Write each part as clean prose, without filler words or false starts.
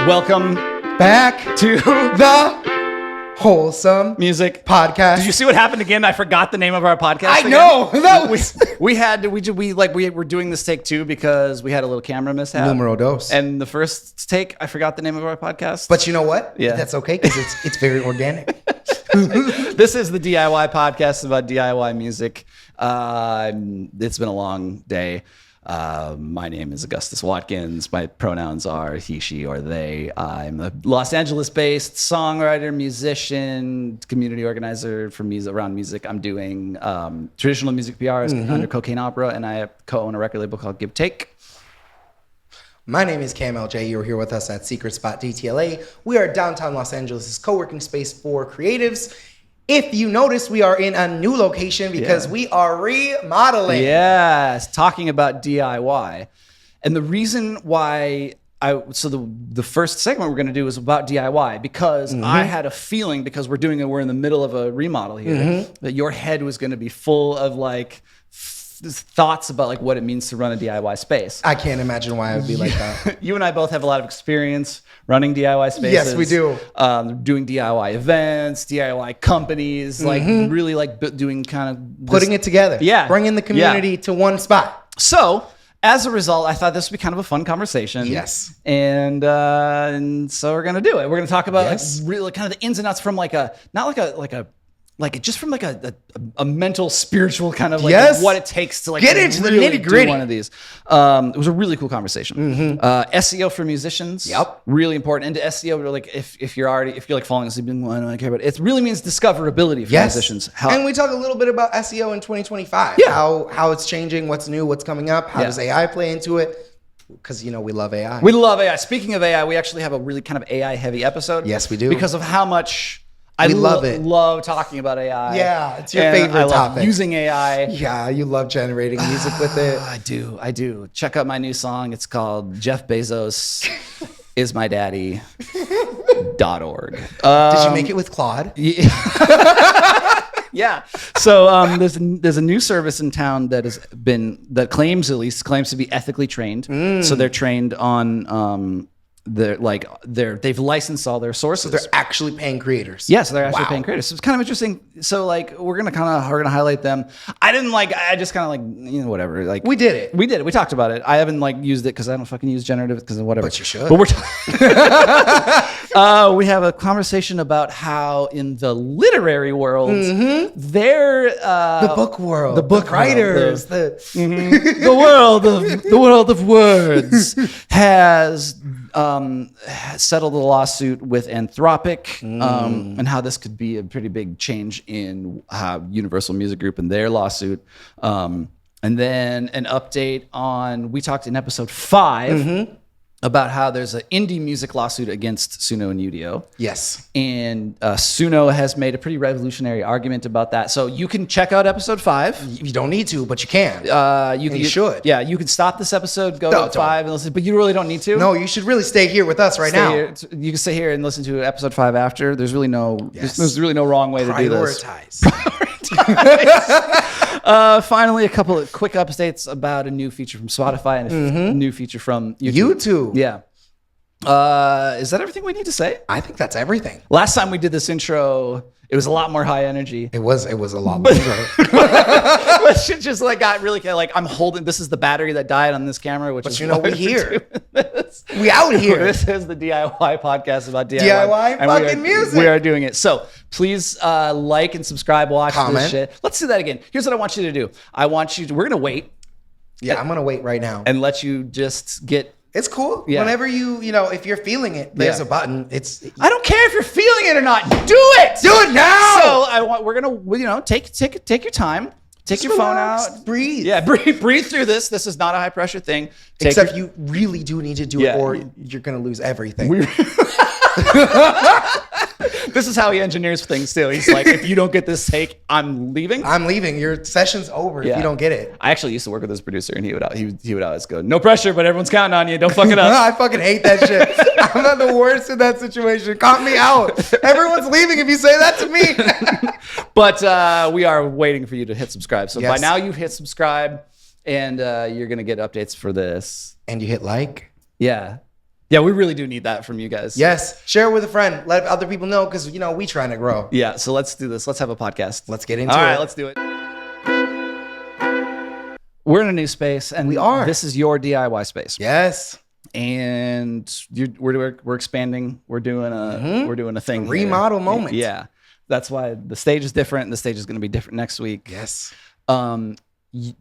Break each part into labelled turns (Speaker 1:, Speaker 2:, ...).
Speaker 1: Welcome
Speaker 2: Back
Speaker 1: to
Speaker 2: the Wholesome
Speaker 1: Music
Speaker 2: Podcast.
Speaker 1: Did you see what happened again? I forgot the name of our podcast.
Speaker 2: I
Speaker 1: again.
Speaker 2: know. That was
Speaker 1: we were doing this take two because we had a little camera mishap.
Speaker 2: Numero dos.
Speaker 1: And the first take, I forgot the name of our podcast.
Speaker 2: But you know what?
Speaker 1: Yeah.
Speaker 2: That's okay because it's very organic.
Speaker 1: This is the DIY podcast about DIY music. It's been a long day. My name is Augustus Watkins. My pronouns are he, she, or they. I'm a Los Angeles-based songwriter, musician, community organizer for music around music. I'm doing traditional music PR under Cocaine Opera, and I co-own a record label called Give Take.
Speaker 2: My name is Cam LJ. You're here with us at Secret Spot DTLA. We are downtown Los Angeles' co-working space for creatives. If you notice, we are in a new location because we are remodeling.
Speaker 1: Yes, talking about DIY. And the reason why the first segment we're going to do is about DIY because I had a feeling, because we're in the middle of a remodel here, that your head was going to be full of like thoughts about like what it means to run a DIY space.
Speaker 2: I can't imagine why I would be like that.
Speaker 1: You and I both have a lot of experience running DIY spaces.
Speaker 2: Yes, we do.
Speaker 1: Doing DIY events, DIY companies, like really like doing kind of
Speaker 2: Putting it together.
Speaker 1: Yeah.
Speaker 2: Bringing the community to one spot.
Speaker 1: So as a result, I thought this would be kind of a fun conversation.
Speaker 2: Yes.
Speaker 1: And so we're going to do it. We're going to talk about like really kind of the ins and outs from like a mental, spiritual kind of like what it takes to like
Speaker 2: get into
Speaker 1: really
Speaker 2: the nitty gritty.
Speaker 1: do one of these. It was a really cool conversation. SEO for musicians.
Speaker 2: Yep.
Speaker 1: Really important. And to SEO, like if you're like falling asleep, well, I don't care about it. It really means discoverability for musicians.
Speaker 2: And we talk a little bit about SEO in 2025.
Speaker 1: Yeah.
Speaker 2: How it's changing, what's new, what's coming up, how does AI play into it? Because, we love AI.
Speaker 1: We love AI. Speaking of AI, we actually have a really kind of AI heavy episode.
Speaker 2: Yes, we do.
Speaker 1: Because of how much I
Speaker 2: love it.
Speaker 1: Love talking about AI.
Speaker 2: Yeah, it's your
Speaker 1: and
Speaker 2: favorite
Speaker 1: I love
Speaker 2: topic.
Speaker 1: using AI.
Speaker 2: Yeah, you love generating music with it.
Speaker 1: I do. Check out my new song. It's called Jeff Bezos is my daddy.org.
Speaker 2: Did you make it with Claude?
Speaker 1: Yeah. So there's a new service in town that claims to be ethically trained. So they're trained on they've licensed all their sources.
Speaker 2: So they're actually paying creators.
Speaker 1: Yeah, so they're actually paying creators. So it's kind of interesting. So like we're gonna highlight them. I just kind of whatever. Like
Speaker 2: We did it.
Speaker 1: We talked about it. I haven't used it because I don't fucking use Generative because of whatever.
Speaker 2: But you should.
Speaker 1: But we have a conversation about how in the literary world,
Speaker 2: The book world.
Speaker 1: the book
Speaker 2: writers.
Speaker 1: the world of words has settled a lawsuit with Anthropic, and how this could be a pretty big change in Universal Music Group and their lawsuit. And then an update on, we talked in episode 5 about how there's an indie music lawsuit against Suno and Udio.
Speaker 2: Yes.
Speaker 1: And Suno has made a pretty revolutionary argument about that. So you can check out episode 5.
Speaker 2: You don't need to, but you can.
Speaker 1: You
Speaker 2: should.
Speaker 1: Yeah, you can stop this episode, go to 5 and listen, but you really don't need to.
Speaker 2: No, you should really stay here with us right now.
Speaker 1: You can stay here and listen to episode 5 after. There's really no wrong way to do this. Finally, a couple of quick updates about a new feature from Spotify and a new feature from YouTube. Yeah. Is that everything we need to say?
Speaker 2: I think that's everything.
Speaker 1: Last time we did this intro, it was a lot more high energy.
Speaker 2: It was a lot longer.
Speaker 1: But shit just got really I'm holding. This is the battery that died on this camera, which is
Speaker 2: we here. We out here.
Speaker 1: This is the DIY podcast about DIY.
Speaker 2: DIY fucking music.
Speaker 1: We are doing it. So please like and subscribe, watch
Speaker 2: Comment.
Speaker 1: this shit. Let's do that again. Here's what I want you to do. We're gonna wait.
Speaker 2: Yeah, I'm gonna wait right now
Speaker 1: and let you just get.
Speaker 2: It's cool.
Speaker 1: Yeah.
Speaker 2: Whenever if you're feeling it, there's a button.
Speaker 1: I don't care if you're feeling it or not. Do it.
Speaker 2: Do it now.
Speaker 1: So we're gonna take your time. Take your phone out.
Speaker 2: Breathe.
Speaker 1: Yeah, breathe through this. This is not a high pressure thing.
Speaker 2: Except you really do need to do it, or you're gonna lose everything.
Speaker 1: This is how he engineers things too. He's like, if you don't get this take, I'm leaving.
Speaker 2: I'm leaving. Your session's over if you don't get it.
Speaker 1: I actually used to work with this producer, and he would always go, "No pressure, but everyone's counting on you. Don't fuck it up."
Speaker 2: I fucking hate that shit. I'm not the worst in that situation. Count me out. Everyone's leaving if you say that to me.
Speaker 1: But we are waiting for you to hit subscribe. So by
Speaker 2: Yes.
Speaker 1: now you've hit subscribe, and you're gonna get updates for this.
Speaker 2: And you hit like.
Speaker 1: Yeah. Yeah, we really do need that from you guys.
Speaker 2: Yes. Share it with a friend. Let other people know because, we trying to grow.
Speaker 1: Yeah, so let's do this. Let's have a podcast.
Speaker 2: Let's get into
Speaker 1: All
Speaker 2: it.
Speaker 1: right, let's do it. We're in a new space, and
Speaker 2: we are.
Speaker 1: This is your DIY space.
Speaker 2: Yes.
Speaker 1: And we're expanding. We're doing a thing.
Speaker 2: Remodel
Speaker 1: here.
Speaker 2: moment.
Speaker 1: Yeah, that's why the stage is different. And the stage is going to be different next week.
Speaker 2: Yes.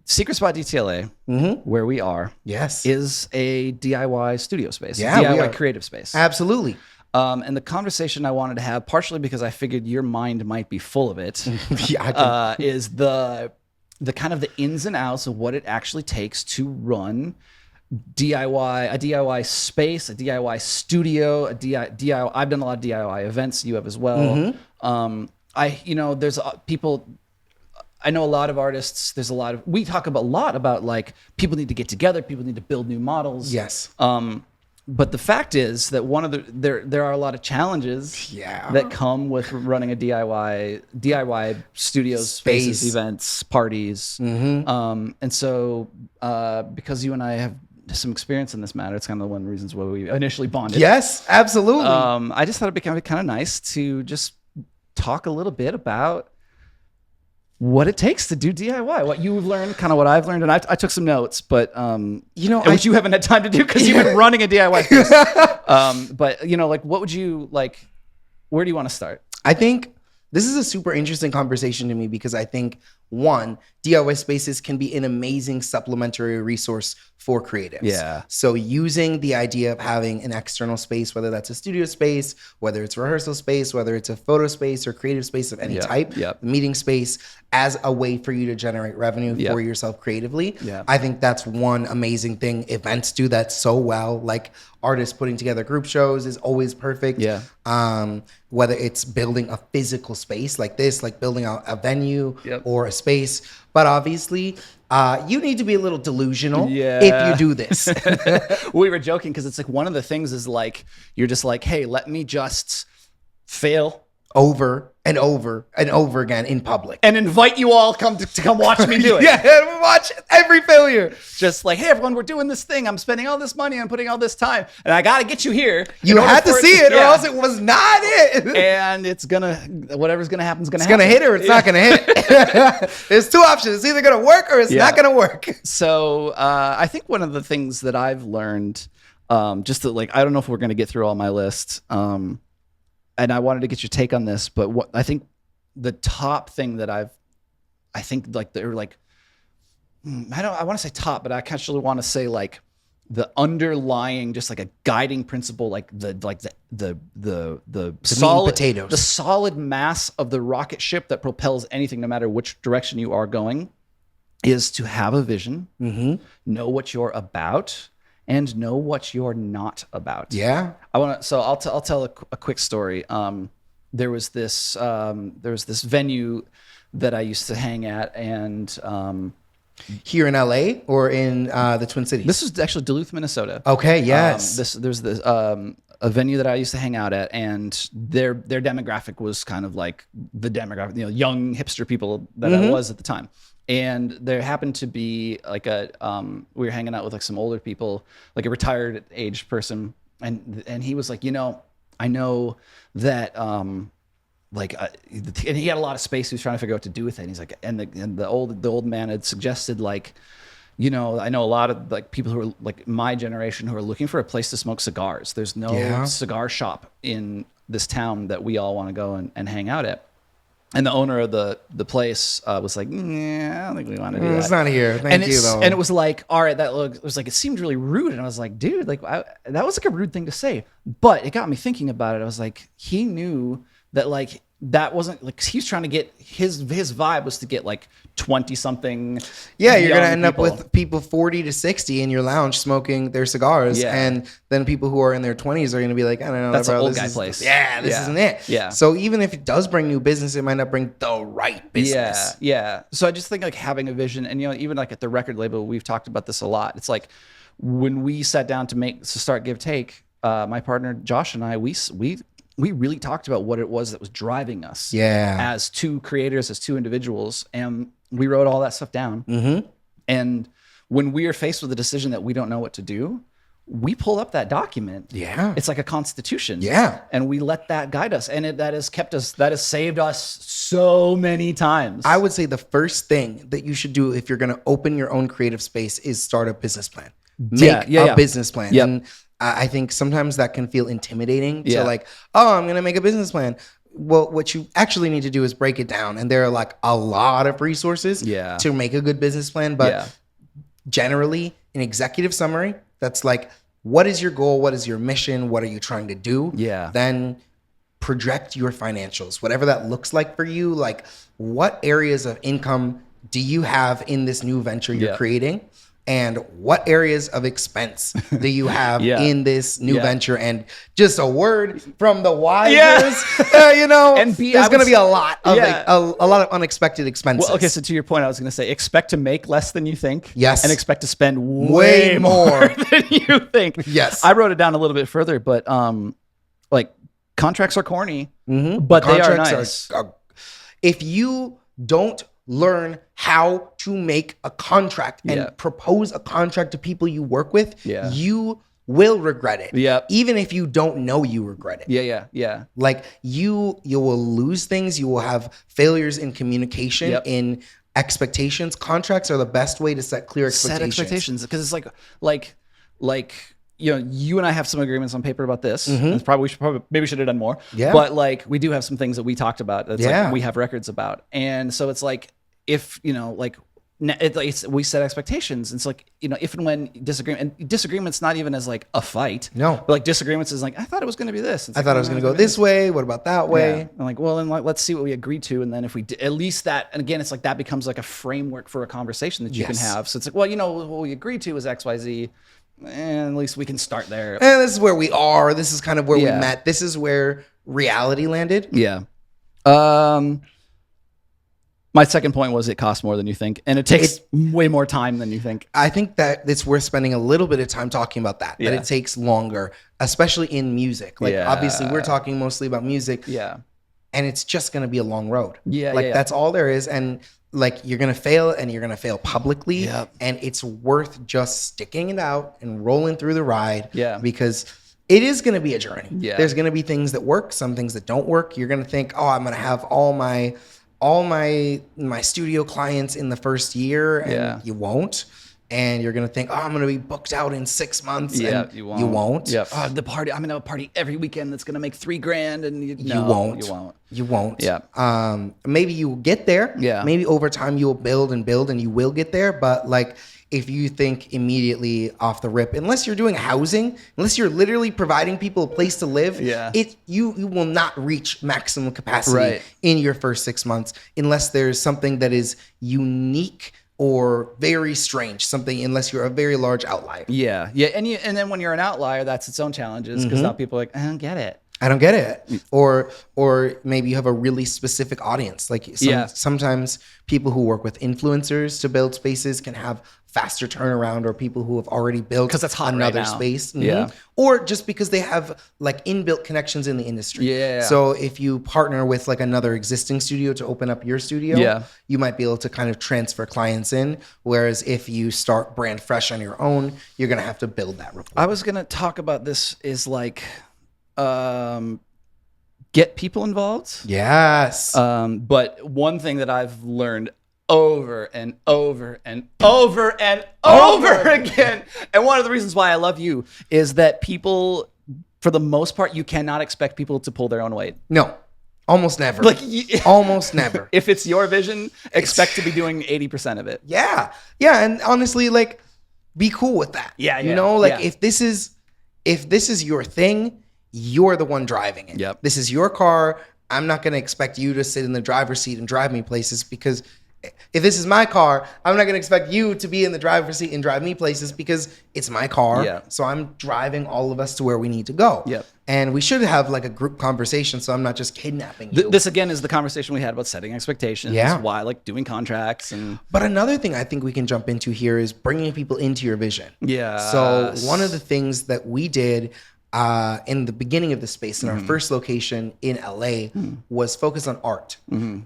Speaker 1: Secret Spot DTLA, where we are, is a DIY studio space.
Speaker 2: Yeah,
Speaker 1: DIY creative space.
Speaker 2: Absolutely.
Speaker 1: And the conversation I wanted to have, partially because I figured your mind might be full of it, is the kind of the ins and outs of what it actually takes to run a DIY space, a DIY studio, DIY. I've done a lot of DIY events. You have as well. There's people. I know a lot of artists. We talk a lot about like people need to get together. People need to build new models.
Speaker 2: Yes.
Speaker 1: But the fact is that there are a lot of challenges that come with running a DIY studios, spaces, events, parties. And so because you and I have some experience in this matter, it's kind of one of the reasons why we initially bonded.
Speaker 2: Yes, absolutely.
Speaker 1: I just thought it'd be kind of nice to just talk a little bit about what it takes to do DIY, what you've learned, kind of what I've learned. And I took some notes, but, which you haven't had time to do because you've been running a DIY space. But, what would you like, where do you want to start?
Speaker 2: I think this is a super interesting conversation to me because I think, one, DIY spaces can be an amazing supplementary resource for creatives.
Speaker 1: Yeah.
Speaker 2: So using the idea of having an external space, whether that's a studio space, whether it's a rehearsal space, whether it's a photo space or creative space of any type, meeting space, as a way for you to generate revenue for yourself creatively. Yeah. I think that's one amazing thing. Events do that so well. Like artists putting together group shows is always perfect. Yeah. Whether it's building a physical space like this, like building a venue or a space. But obviously, you need to be a little delusional if you do this.
Speaker 1: We were joking because it's like one of the things is like, you're just like, hey, let me just fail
Speaker 2: over and over and over again in public
Speaker 1: and invite you all to come watch me do it.
Speaker 2: Yeah, watch every failure.
Speaker 1: Just like, hey, everyone, we're doing this thing. I'm spending all this money. I'm putting all this time, and I got to get you here.
Speaker 2: You had to see it, or else it was not it.
Speaker 1: And whatever's gonna happen is gonna happen.
Speaker 2: It's gonna hit or it's not gonna hit. There's two options. It's either gonna work or it's not gonna work.
Speaker 1: So I think one of the things that I've learned, just that like, I don't know if we're gonna get through all my list. And I wanted to get your take on this, but what I think the top thing that I want to say top, but I actually want to say like the underlying, just like a guiding principle, like the solid
Speaker 2: potatoes,
Speaker 1: the solid mass of the rocket ship that propels anything, no matter which direction you are going, is to have a vision, know what you're about, and know what you're not about.
Speaker 2: Yeah.
Speaker 1: I'll tell a quick story. There was this venue that I used to hang at, and
Speaker 2: here in LA or in the Twin Cities.
Speaker 1: This was actually Duluth, Minnesota.
Speaker 2: Okay. Yes.
Speaker 1: There's this a venue that I used to hang out at, and their demographic was kind of like the demographic, young hipster people that I was at the time. And there happened to be like we were hanging out with like some older people, like a retired age person. And he was like, I know that, and he had a lot of space. He was trying to figure out what to do with it. And he's like, and the old man had suggested like, I know a lot of like people who are like my generation who are looking for a place to smoke cigars. There's no cigar shop in this town that we all want to go and hang out at. And the owner of the place was like, I don't think we want to do that.
Speaker 2: It's not here. Thank you, though.
Speaker 1: And it was like, all right, it seemed really rude. And I was like, dude, like that was like a rude thing to say. But it got me thinking about it. I was like, he knew that like that wasn't like, he was trying to get his vibe was to get like 20 something.
Speaker 2: Yeah, you're going to end up with people 40 to 60 in your lounge smoking their cigars.
Speaker 1: Yeah.
Speaker 2: And then people who are in their 20s are going to be like, I don't know.
Speaker 1: That's an old guy
Speaker 2: place.
Speaker 1: place.
Speaker 2: Yeah, this isn't it.
Speaker 1: Yeah.
Speaker 2: So even if it does bring new business, it might not bring the right business.
Speaker 1: Yeah. So I just think like having a vision, and even like at the record label, we've talked about this a lot. It's like when we sat down to start Give Take, my partner Josh and I, we really talked about what it was that was driving us as two creators, as two individuals. And we wrote all that stuff down. And when we are faced with a decision that we don't know what to do, we pull up that document.
Speaker 2: Yeah.
Speaker 1: It's like a constitution.
Speaker 2: Yeah.
Speaker 1: And we let that guide us. And that has saved us so many times.
Speaker 2: I would say the first thing that you should do if you're going to open your own creative space is start a business plan. Make a business plan.
Speaker 1: Yep.
Speaker 2: And I think sometimes that can feel intimidating to
Speaker 1: Yeah.
Speaker 2: like, oh, I'm going to make a business plan. Well, what you actually need to do is break it down. And there are like a lot of resources to make a good business plan. But generally, an executive summary that's like, what is your goal? What is your mission? What are you trying to do?
Speaker 1: Yeah.
Speaker 2: Then project your financials, whatever that looks like for you. Like, what areas of income do you have in this new venture you're creating? And what areas of expense do you have in this new venture? And just a word from the wisers, you know,
Speaker 1: And
Speaker 2: there's going to be a lot of a lot of unexpected expenses.
Speaker 1: Well, okay, so to your point, I was going to say, expect to make less than you think.
Speaker 2: Yes.
Speaker 1: And expect to spend
Speaker 2: Way more.
Speaker 1: than you think.
Speaker 2: Yes.
Speaker 1: I wrote it down a little bit further, but like contracts are corny,
Speaker 2: Mm-hmm.
Speaker 1: but they are
Speaker 2: Contracts
Speaker 1: nice.
Speaker 2: If you don't learn how to make a contract and propose a contract to people you work with, you will regret it.
Speaker 1: Yep.
Speaker 2: Even if you don't know you regret it.
Speaker 1: Yeah.
Speaker 2: Like you will lose things. You will have failures in communication, in expectations. Contracts are the best way to set clear expectations.
Speaker 1: Set expectations, because it's like you know, you and I have some agreements on paper about this. It's maybe we should have done more.
Speaker 2: Yeah.
Speaker 1: But like we do have some things that we talked about. That's like we have records about, and so it's like if you know like. We set expectations. It's like, you know, if and when disagreement's not even as like a fight.
Speaker 2: No.
Speaker 1: But like disagreements is like, I thought it was going to be this.
Speaker 2: I thought it was going to go this way. What about that way?
Speaker 1: Yeah. I'm like, well, then let's see what we agreed to. And then if we at least that, and again, it's like that becomes like a framework for a conversation that you can have. So it's like, well, you know, what we agreed to was X, Y, Z. And at least we can start there.
Speaker 2: And this is where we are. This is kind of where we met. This is where reality landed.
Speaker 1: Yeah. My second point was it costs more than you think, and it takes way more time than you think.
Speaker 2: I think that it's worth spending a little bit of time talking about that. That it takes longer, especially in music. Like obviously we're talking mostly about music.
Speaker 1: Yeah.
Speaker 2: And it's just going to be a long road.
Speaker 1: Yeah.
Speaker 2: Like that's all there is. And like you're going to fail, and you're going to fail publicly.
Speaker 1: Yep.
Speaker 2: And it's worth just sticking it out and rolling through the ride.
Speaker 1: Yeah.
Speaker 2: Because it is going to be a journey.
Speaker 1: Yeah.
Speaker 2: There's going to be things that work, some things that don't work. You're going to think, oh, I'm going to have all my studio clients in the first year, and you won't. And you're gonna think, oh, I'm gonna be booked out in 6 months.
Speaker 1: Yeah,
Speaker 2: and
Speaker 1: you won't.
Speaker 2: You won't.
Speaker 1: Yeah. The party. I'm gonna have a party every weekend that's gonna make $3,000, and you
Speaker 2: won't.
Speaker 1: You won't.
Speaker 2: You won't.
Speaker 1: Yeah.
Speaker 2: Maybe you'll get there.
Speaker 1: Yeah.
Speaker 2: Maybe over time you'll build, and you will get there. But like, if you think immediately off the rip, unless you're doing housing, unless you're literally providing people a place to live, you will not reach maximum capacity in your first 6 months unless there's something that is unique or very strange, unless you're a very large outlier.
Speaker 1: Yeah. And then when you're an outlier, that's its own challenges, because now people are like, I don't get it.
Speaker 2: I don't get it. Or maybe you have a really specific audience. Like sometimes people who work with influencers to build spaces can have faster turnaround, or people who have already built
Speaker 1: that's hot
Speaker 2: another
Speaker 1: right now.
Speaker 2: space.
Speaker 1: Yeah.
Speaker 2: Or just because they have like inbuilt connections in the industry.
Speaker 1: Yeah.
Speaker 2: So if you partner with like another existing studio to open up your studio, you might be able to kind of transfer clients in. Whereas if you start brand fresh on your own, you're going to have to build that rapport.
Speaker 1: I was going to talk about this is like, get people involved.
Speaker 2: Yes.
Speaker 1: But one thing that I've learned over and over and over and over again, and one of the reasons why I love you, is that people, for the most part, you cannot expect people to pull their own weight.
Speaker 2: No, almost never. Almost never.
Speaker 1: If it's your vision, expect to be doing 80% of it.
Speaker 2: Yeah. Yeah. And honestly, like, be cool with that.
Speaker 1: Yeah.
Speaker 2: You know, like if this is your thing, you're the one driving it.
Speaker 1: Yep.
Speaker 2: This is your car. I'm not going to expect you to sit in the driver's seat and drive me places, because if this is my car, I'm not going to expect you to be in the driver's seat and drive me places, because it's my car.
Speaker 1: Yeah.
Speaker 2: So I'm driving all of us to where we need to go.
Speaker 1: Yep.
Speaker 2: And we should have like a group conversation, so I'm not just kidnapping you.
Speaker 1: This again is the conversation we had about setting expectations.
Speaker 2: Yeah.
Speaker 1: Why, like doing contracts and.
Speaker 2: But another thing I think we can jump into here is bringing people into your vision.
Speaker 1: Yeah.
Speaker 2: So one of the things that we did in the beginning of the space, in our first location in LA, was focused on art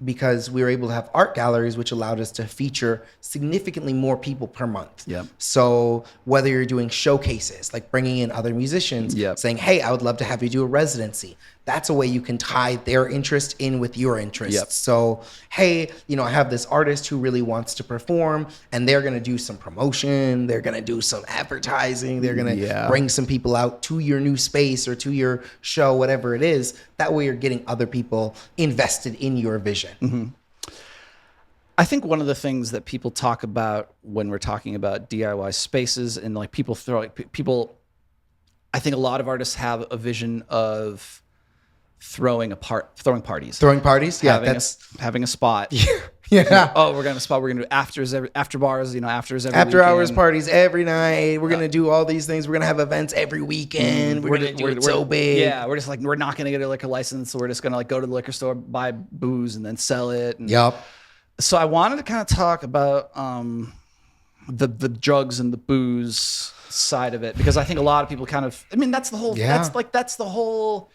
Speaker 2: because we were able to have art galleries, which allowed us to feature significantly more people per month.
Speaker 1: Yep.
Speaker 2: So whether you're doing showcases, like bringing in other musicians,
Speaker 1: Yep.
Speaker 2: saying, hey, I would love to have you do a residency. That's a way you can tie their interest in with your interests.
Speaker 1: Yep.
Speaker 2: So, hey, I have this artist who really wants to perform, and they're going to do some promotion. They're going to do some advertising. They're going to bring some people out to your new space or to your show, whatever it is. That way you're getting other people invested in your vision.
Speaker 1: I think one of the things that people talk about when we're talking about DIY spaces and like people, I think a lot of artists have a vision of throwing parties.
Speaker 2: Throwing parties? Yeah,
Speaker 1: having a spot.
Speaker 2: Yeah.
Speaker 1: Oh, we're going to spot. We're going to do after bars, afters every
Speaker 2: after
Speaker 1: weekend.
Speaker 2: hours parties every night. We're going to do all these things. We're going to have events every weekend. We're going to do it so big.
Speaker 1: Yeah, we're just like, we're not going to get a liquor license. So we're just going to like go to the liquor store, buy booze, and then sell it. And
Speaker 2: Yep.
Speaker 1: So I wanted to kind of talk about the drugs and the booze side of it, because I think a lot of people that's the whole, that's the whole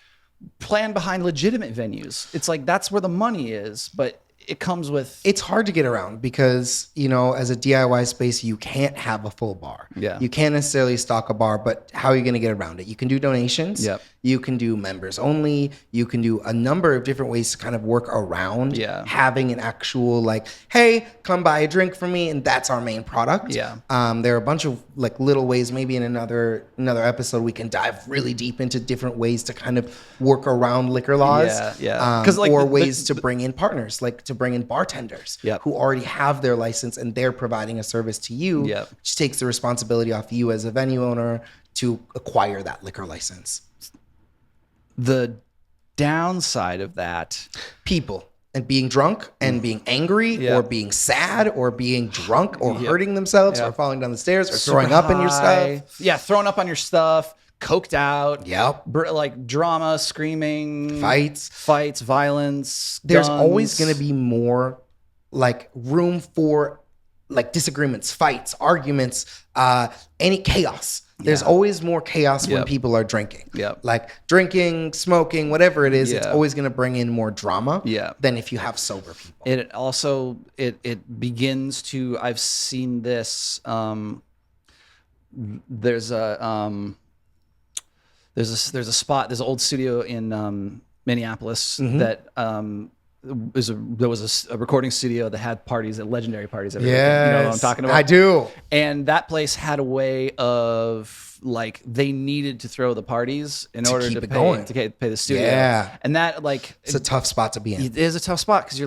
Speaker 1: plan behind legitimate venues. It's like, that's where the money is, but it comes with...
Speaker 2: It's hard to get around because, as a DIY space, you can't have a full bar.
Speaker 1: Yeah.
Speaker 2: You can't necessarily stock a bar, but how are you going to get around it? You can do donations.
Speaker 1: Yep.
Speaker 2: You can do members only. You can do a number of different ways to kind of work around having an actual hey, come buy a drink from me, and that's our main product.
Speaker 1: Yeah.
Speaker 2: There are a bunch of little ways. Maybe in another episode we can dive really deep into different ways to kind of work around liquor laws.
Speaker 1: Yeah.
Speaker 2: Or ways to bring in partners, to bring in bartenders who already have their license and they're providing a service to you, which takes the responsibility off you as a venue owner to acquire that liquor license.
Speaker 1: The downside of that,
Speaker 2: people and being drunk and being angry or being sad or being drunk or hurting themselves or falling down the stairs or throwing up in your stuff.
Speaker 1: Yeah, throwing up on your stuff, coked out.
Speaker 2: Yep.
Speaker 1: Like drama, screaming,
Speaker 2: fights,
Speaker 1: violence.
Speaker 2: There's
Speaker 1: guns.
Speaker 2: always going to be more room for disagreements, fights, arguments, any chaos. There's always more chaos when people are drinking. Drinking, smoking, whatever it is, it's always going to bring in more drama than if you have sober people.
Speaker 1: It also, it begins to, I've seen this, there's a spot, there's an old studio in Minneapolis that there was a recording studio that had parties, legendary parties every weekend. You know what I'm talking about?
Speaker 2: I do.
Speaker 1: And that place had a way of they needed to throw the parties in order to pay the studio. Yeah. And that
Speaker 2: it's a tough spot to be in.
Speaker 1: It is a tough spot because they're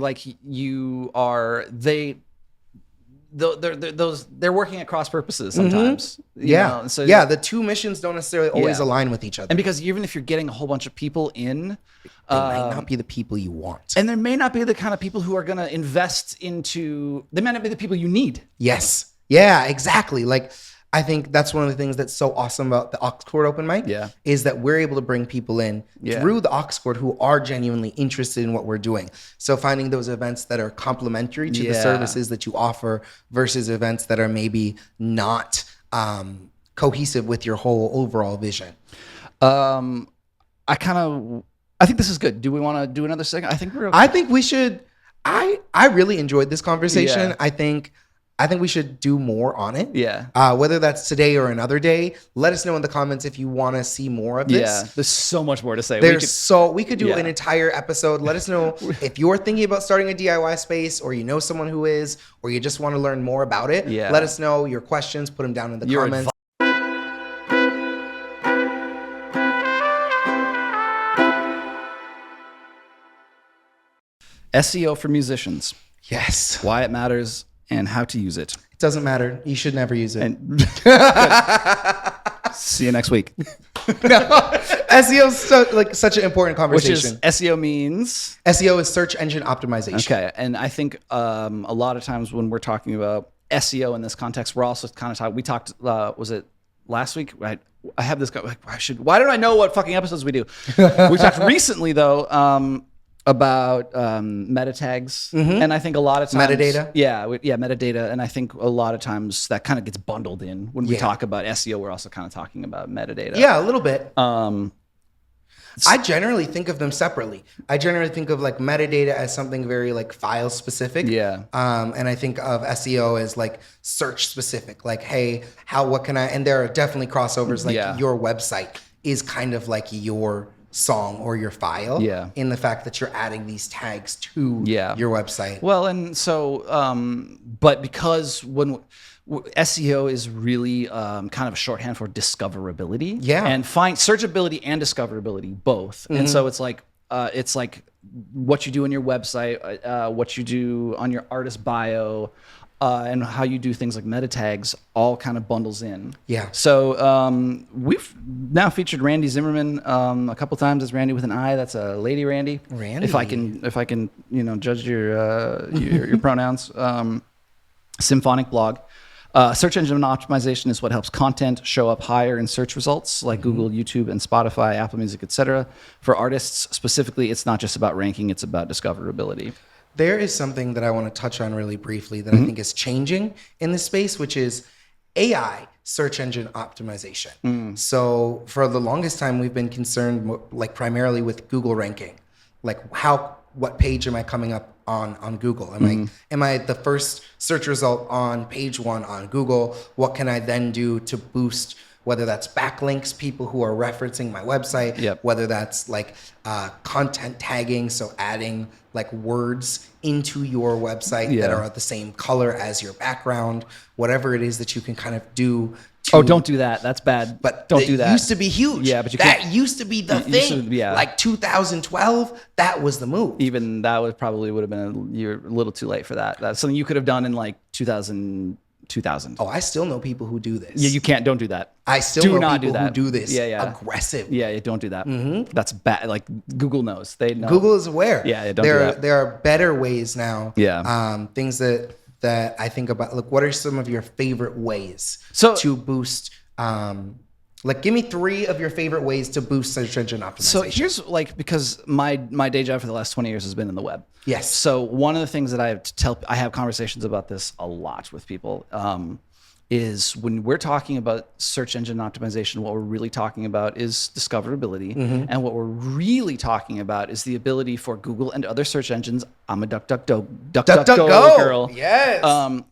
Speaker 1: working at cross purposes sometimes. You know? So
Speaker 2: the two missions don't necessarily always align with each other.
Speaker 1: And because even if you're getting a whole bunch of people in,
Speaker 2: they might not be the people you want.
Speaker 1: And there may not be the kind of people who are going to invest into, they may not be the people you need.
Speaker 2: Yes. Yeah, exactly. I think that's one of the things that's so awesome about the Oxcord open mic is that we're able to bring people in through the Oxcord who are genuinely interested in what we're doing. So finding those events that are complementary to the services that you offer versus events that are maybe not cohesive with your whole overall vision.
Speaker 1: I think this is good. Do we want to do another segment? I think we're okay.
Speaker 2: I think we should. I really enjoyed this conversation. Yeah. I think we should do more on it.
Speaker 1: Yeah.
Speaker 2: Whether that's today or another day, let us know in the comments if you want to see more of this.
Speaker 1: Yeah. There's so much more to say.
Speaker 2: We could do an entire episode. Let us know if you're thinking about starting a DIY space, or you know someone who is, or you just want to learn more about it.
Speaker 1: Yeah.
Speaker 2: Let us know your questions. Put them down in the comments.
Speaker 1: SEO for musicians.
Speaker 2: Yes.
Speaker 1: Why it matters and how to use it.
Speaker 2: It doesn't matter. You should never use it.
Speaker 1: And see you next week.
Speaker 2: SEO is such an important conversation.
Speaker 1: Which is, SEO means?
Speaker 2: SEO is search engine optimization.
Speaker 1: Okay. And I think a lot of times when we're talking about SEO in this context, we're also kind of talking, we talked, was it last week? I have this, why don't I know what fucking episodes we do? We talked recently though, about meta tags, and I think a lot of times
Speaker 2: Metadata?
Speaker 1: Metadata, and I think a lot of times that kind of gets bundled in when we talk about SEO. We're also kind of talking about metadata.
Speaker 2: Yeah, a little bit. I generally think of them separately. I generally think of like metadata as something very like file specific.
Speaker 1: Yeah.
Speaker 2: And I think of SEO as like search specific. Like, hey, what can I? And there are definitely crossovers. Like your website is kind of like your song or your file.
Speaker 1: Yeah.
Speaker 2: In the fact that you're adding these tags to your website.
Speaker 1: Well, and so, but because SEO is really kind of a shorthand for discoverability.
Speaker 2: Yeah.
Speaker 1: And searchability and discoverability both. And so it's like what you do on your website, what you do on your artist bio, and how you do things like meta tags all kind of bundles in.
Speaker 2: Yeah.
Speaker 1: So we've now featured Randy Zimmerman a couple times as Randy with an I. That's a lady Randy.
Speaker 2: Randy.
Speaker 1: If I can, judge your pronouns. Symphonic blog. Search engine optimization is what helps content show up higher in search results like Google, YouTube, and Spotify, Apple Music, etc. For artists specifically, it's not just about ranking, it's about discoverability.
Speaker 2: There is something that I want to touch on really briefly that I think is changing in this space, which is AI search engine optimization. So for the longest time, we've been concerned like primarily with Google ranking. Like what page am I coming up on Google? Am I the first search result on page 1 on Google? What can I then do to boost, whether that's backlinks, people who are referencing my website, whether that's like content tagging, so adding like words into your website that are the same color as your background, whatever it is that you can kind of do.
Speaker 1: Don't do that. That's bad.
Speaker 2: But
Speaker 1: don't do that.
Speaker 2: It used to be huge.
Speaker 1: Yeah, but
Speaker 2: that used to be the thing. Like 2012, that was the move.
Speaker 1: Even that would have been you're a little too late for that. That's something you could have done in like 2000.
Speaker 2: Oh, I still know people who do this.
Speaker 1: Yeah, you can't. Don't do that.
Speaker 2: I still know people who do this. Aggressive.
Speaker 1: Yeah, don't do that. That's bad. Like Google knows. They know.
Speaker 2: Google is aware.
Speaker 1: Yeah, don't do that.
Speaker 2: There are better ways now.
Speaker 1: Yeah.
Speaker 2: Things that I think about. Look, what are some of your favorite ways to boost? Like, give me 3 of your favorite ways to boost search engine optimization.
Speaker 1: So here's because my day job for the last 20 years has been in the web.
Speaker 2: Yes.
Speaker 1: So one of the things that I have conversations about this a lot with people, is when we're talking about search engine optimization, what we're really talking about is discoverability. And what we're really talking about is the ability for Google and other search engines. I'm a DuckDuckGo girl.
Speaker 2: Yes.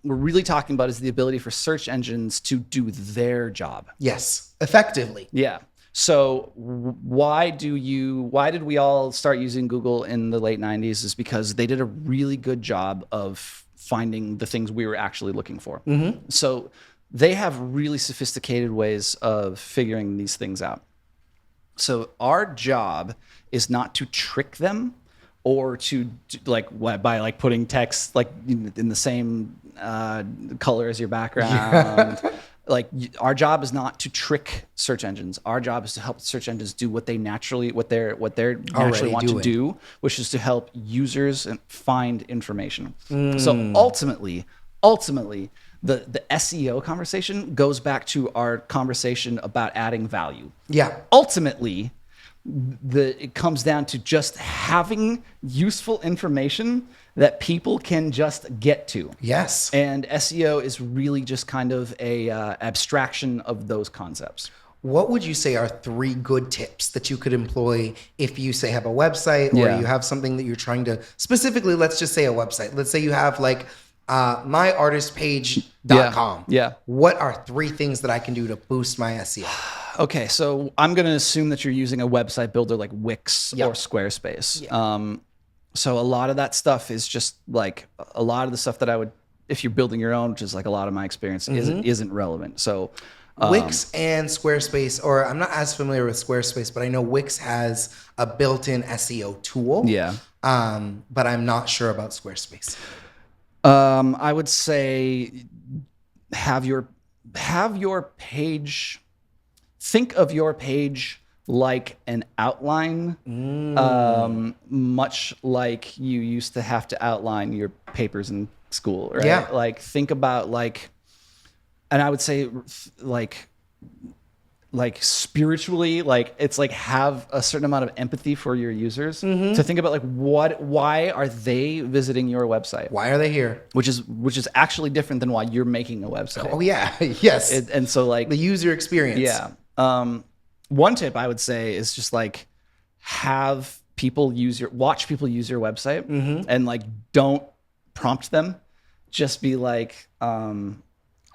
Speaker 1: We're really talking about is the ability for search engines to do their job.
Speaker 2: Yes. Effectively.
Speaker 1: Yeah. So why did we all start using Google in the late 90s? Is because they did a really good job of finding the things we were actually looking for. So they have really sophisticated ways of figuring these things out. So our job is not to trick them or to by putting text like in the same color as your background. Our job is not to trick search engines. Our job is to help search engines do what they're naturally want to do, which is to help users find information. So ultimately, the SEO conversation goes back to our conversation about adding value.
Speaker 2: Yeah.
Speaker 1: Ultimately, it comes down to just having useful information that people can just get to.
Speaker 2: Yes.
Speaker 1: And SEO is really just kind of a abstraction of those concepts.
Speaker 2: What would you say are 3 good tips that you could employ if you say have a website or you have something that you're trying to specifically, let's just say a website. Let's say you have like myartistpage.com.
Speaker 1: Yeah.
Speaker 2: What are 3 things that I can do to boost my SEO?
Speaker 1: Okay, so I'm going to assume that you're using a website builder like Wix or Squarespace. So a lot of that stuff is just like a lot of the stuff that I would, if you're building your own, which is like a lot of my experience, isn't relevant. So
Speaker 2: Wix and Squarespace, or I'm not as familiar with Squarespace, but I know Wix has a built-in SEO tool.
Speaker 1: Yeah.
Speaker 2: But I'm not sure about Squarespace.
Speaker 1: I would say have your page. Think of your page like an outline, much like you used to have to outline your papers in school, right?
Speaker 2: Yeah.
Speaker 1: Like think about and I would say like spiritually, like it's like have a certain amount of empathy for your users to think about like why are they visiting your website?
Speaker 2: Why are they here?
Speaker 1: Which is actually different than why you're making a website.
Speaker 2: Oh yeah, yes.
Speaker 1: And so like
Speaker 2: the user experience.
Speaker 1: Yeah. One tip I would say is just like have people watch people use your website and like don't prompt them. Just be like on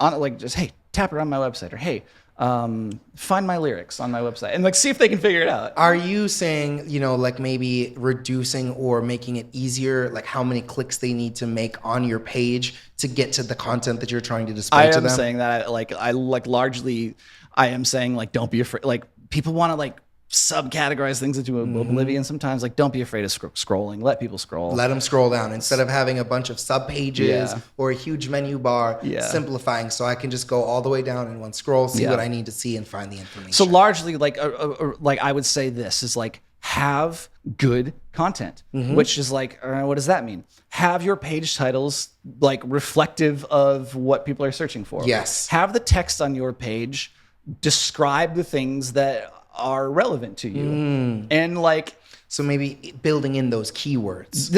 Speaker 1: it, like just hey, tap around my website, or hey, find my lyrics on my website, and like see if they can figure it out.
Speaker 2: Are you saying, like maybe reducing or making it easier, like how many clicks they need to make on your page to get to the content that you're trying to display to them?
Speaker 1: I am saying that largely I am saying like don't be afraid. Like people want to like subcategorize things into oblivion sometimes. Like don't be afraid of scrolling. Let people scroll.
Speaker 2: Let them scroll down instead of having a bunch of sub pages or a huge menu bar. Simplifying so I can just go all the way down in one scroll, see what I need to see, and find the information.
Speaker 1: So largely, like I would say this is like have good content, which is like what does that mean? Have your page titles like reflective of what people are searching for.
Speaker 2: Yes.
Speaker 1: Have the text on your page describe the things that are relevant to you, and like
Speaker 2: so maybe building in those keywords.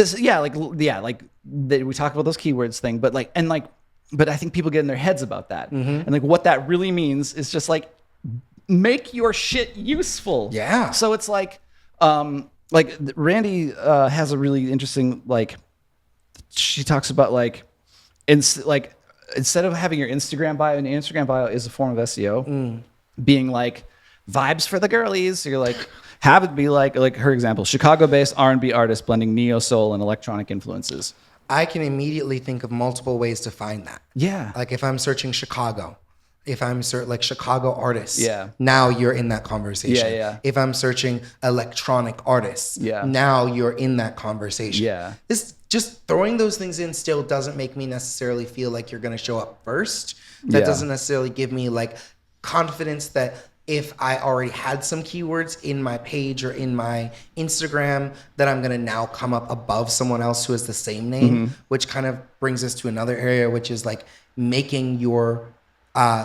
Speaker 1: We talk about those keywords thing, but I think people get in their heads about that, and like what that really means is just like make your shit useful.
Speaker 2: Yeah.
Speaker 1: So it's like Randy has a really interesting she talks about instead of having your Instagram bio, and Instagram bio is a form of SEO, being like vibes for the girlies. So you're like, have it be like her example, Chicago-based R&B artist blending neo soul and electronic influences.
Speaker 2: I can immediately think of multiple ways to find that.
Speaker 1: Yeah.
Speaker 2: Like if I'm searching Chicago, if I'm like Chicago artists,
Speaker 1: now
Speaker 2: you're in that conversation.
Speaker 1: Yeah.
Speaker 2: If I'm searching electronic artists, now you're in that conversation.
Speaker 1: Yeah.
Speaker 2: This just throwing those things in still doesn't make me necessarily feel like you're going to show up first. That doesn't necessarily give me like confidence that if I already had some keywords in my page or in my Instagram, that I'm going to now come up above someone else who has the same name, which kind of brings us to another area, which is like making your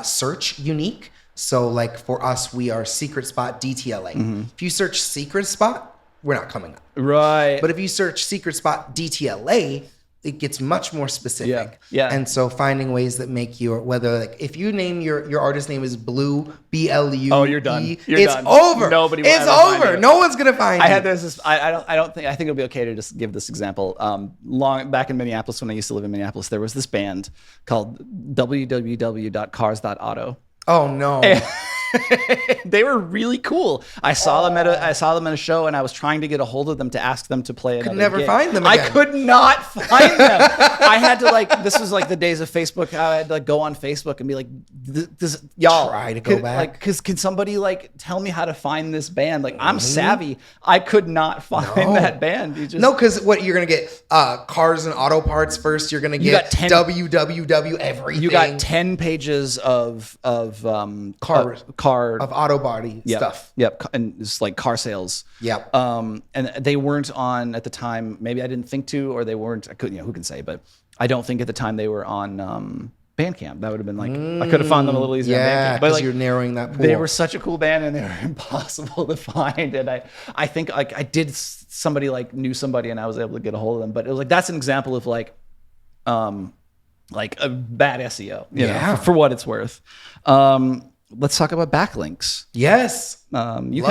Speaker 2: search unique. So like for us, we are Secret Spot DTLA. If you search Secret Spot, we're not coming up.
Speaker 1: Right.
Speaker 2: But if you search Secret Spot DTLA, it gets much more specific.
Speaker 1: Yeah.
Speaker 2: And so finding ways that make your, whether like if you name your artist name is Blue, BLUE.
Speaker 1: Oh, you're done.
Speaker 2: It's
Speaker 1: done.
Speaker 2: over.
Speaker 1: Nobody will
Speaker 2: It's
Speaker 1: ever find
Speaker 2: over.
Speaker 1: you.
Speaker 2: No one's gonna find you.
Speaker 1: I think it'll be okay to just give this example. Long back in Minneapolis, when I used to live in Minneapolis, there was this band called www.cars.auto.
Speaker 2: Oh no.
Speaker 1: They were really cool. I saw them at a show, and I was trying to get a hold of them to ask them to play another
Speaker 2: never
Speaker 1: gig.
Speaker 2: find them
Speaker 1: I
Speaker 2: again.
Speaker 1: could not find them. I had to this was like the days of Facebook. I had to go on Facebook and be like, this y'all
Speaker 2: try to go back.
Speaker 1: Can somebody tell me how to find this band? Like I'm savvy. I could not find that band.
Speaker 2: No, because what you're gonna get cars and auto parts first. You're gonna get www everything.
Speaker 1: You got 10 pages of car
Speaker 2: of auto body stuff.
Speaker 1: Yep. And it's like car sales.
Speaker 2: Yep.
Speaker 1: And they weren't on at the time. Maybe I didn't think to, or they weren't. I couldn't. Who can say? But I don't think at the time they were on Bandcamp. That would have been like I could have found them a little easier.
Speaker 2: Yeah,
Speaker 1: but
Speaker 2: because you're narrowing that pool.
Speaker 1: They were such a cool band, and they were impossible to find. And I think I did somebody knew somebody, and I was able to get a hold of them. But it was like that's an example of like a bad SEO. You know, for what it's worth. Let's talk about backlinks.
Speaker 2: Yes.
Speaker 1: You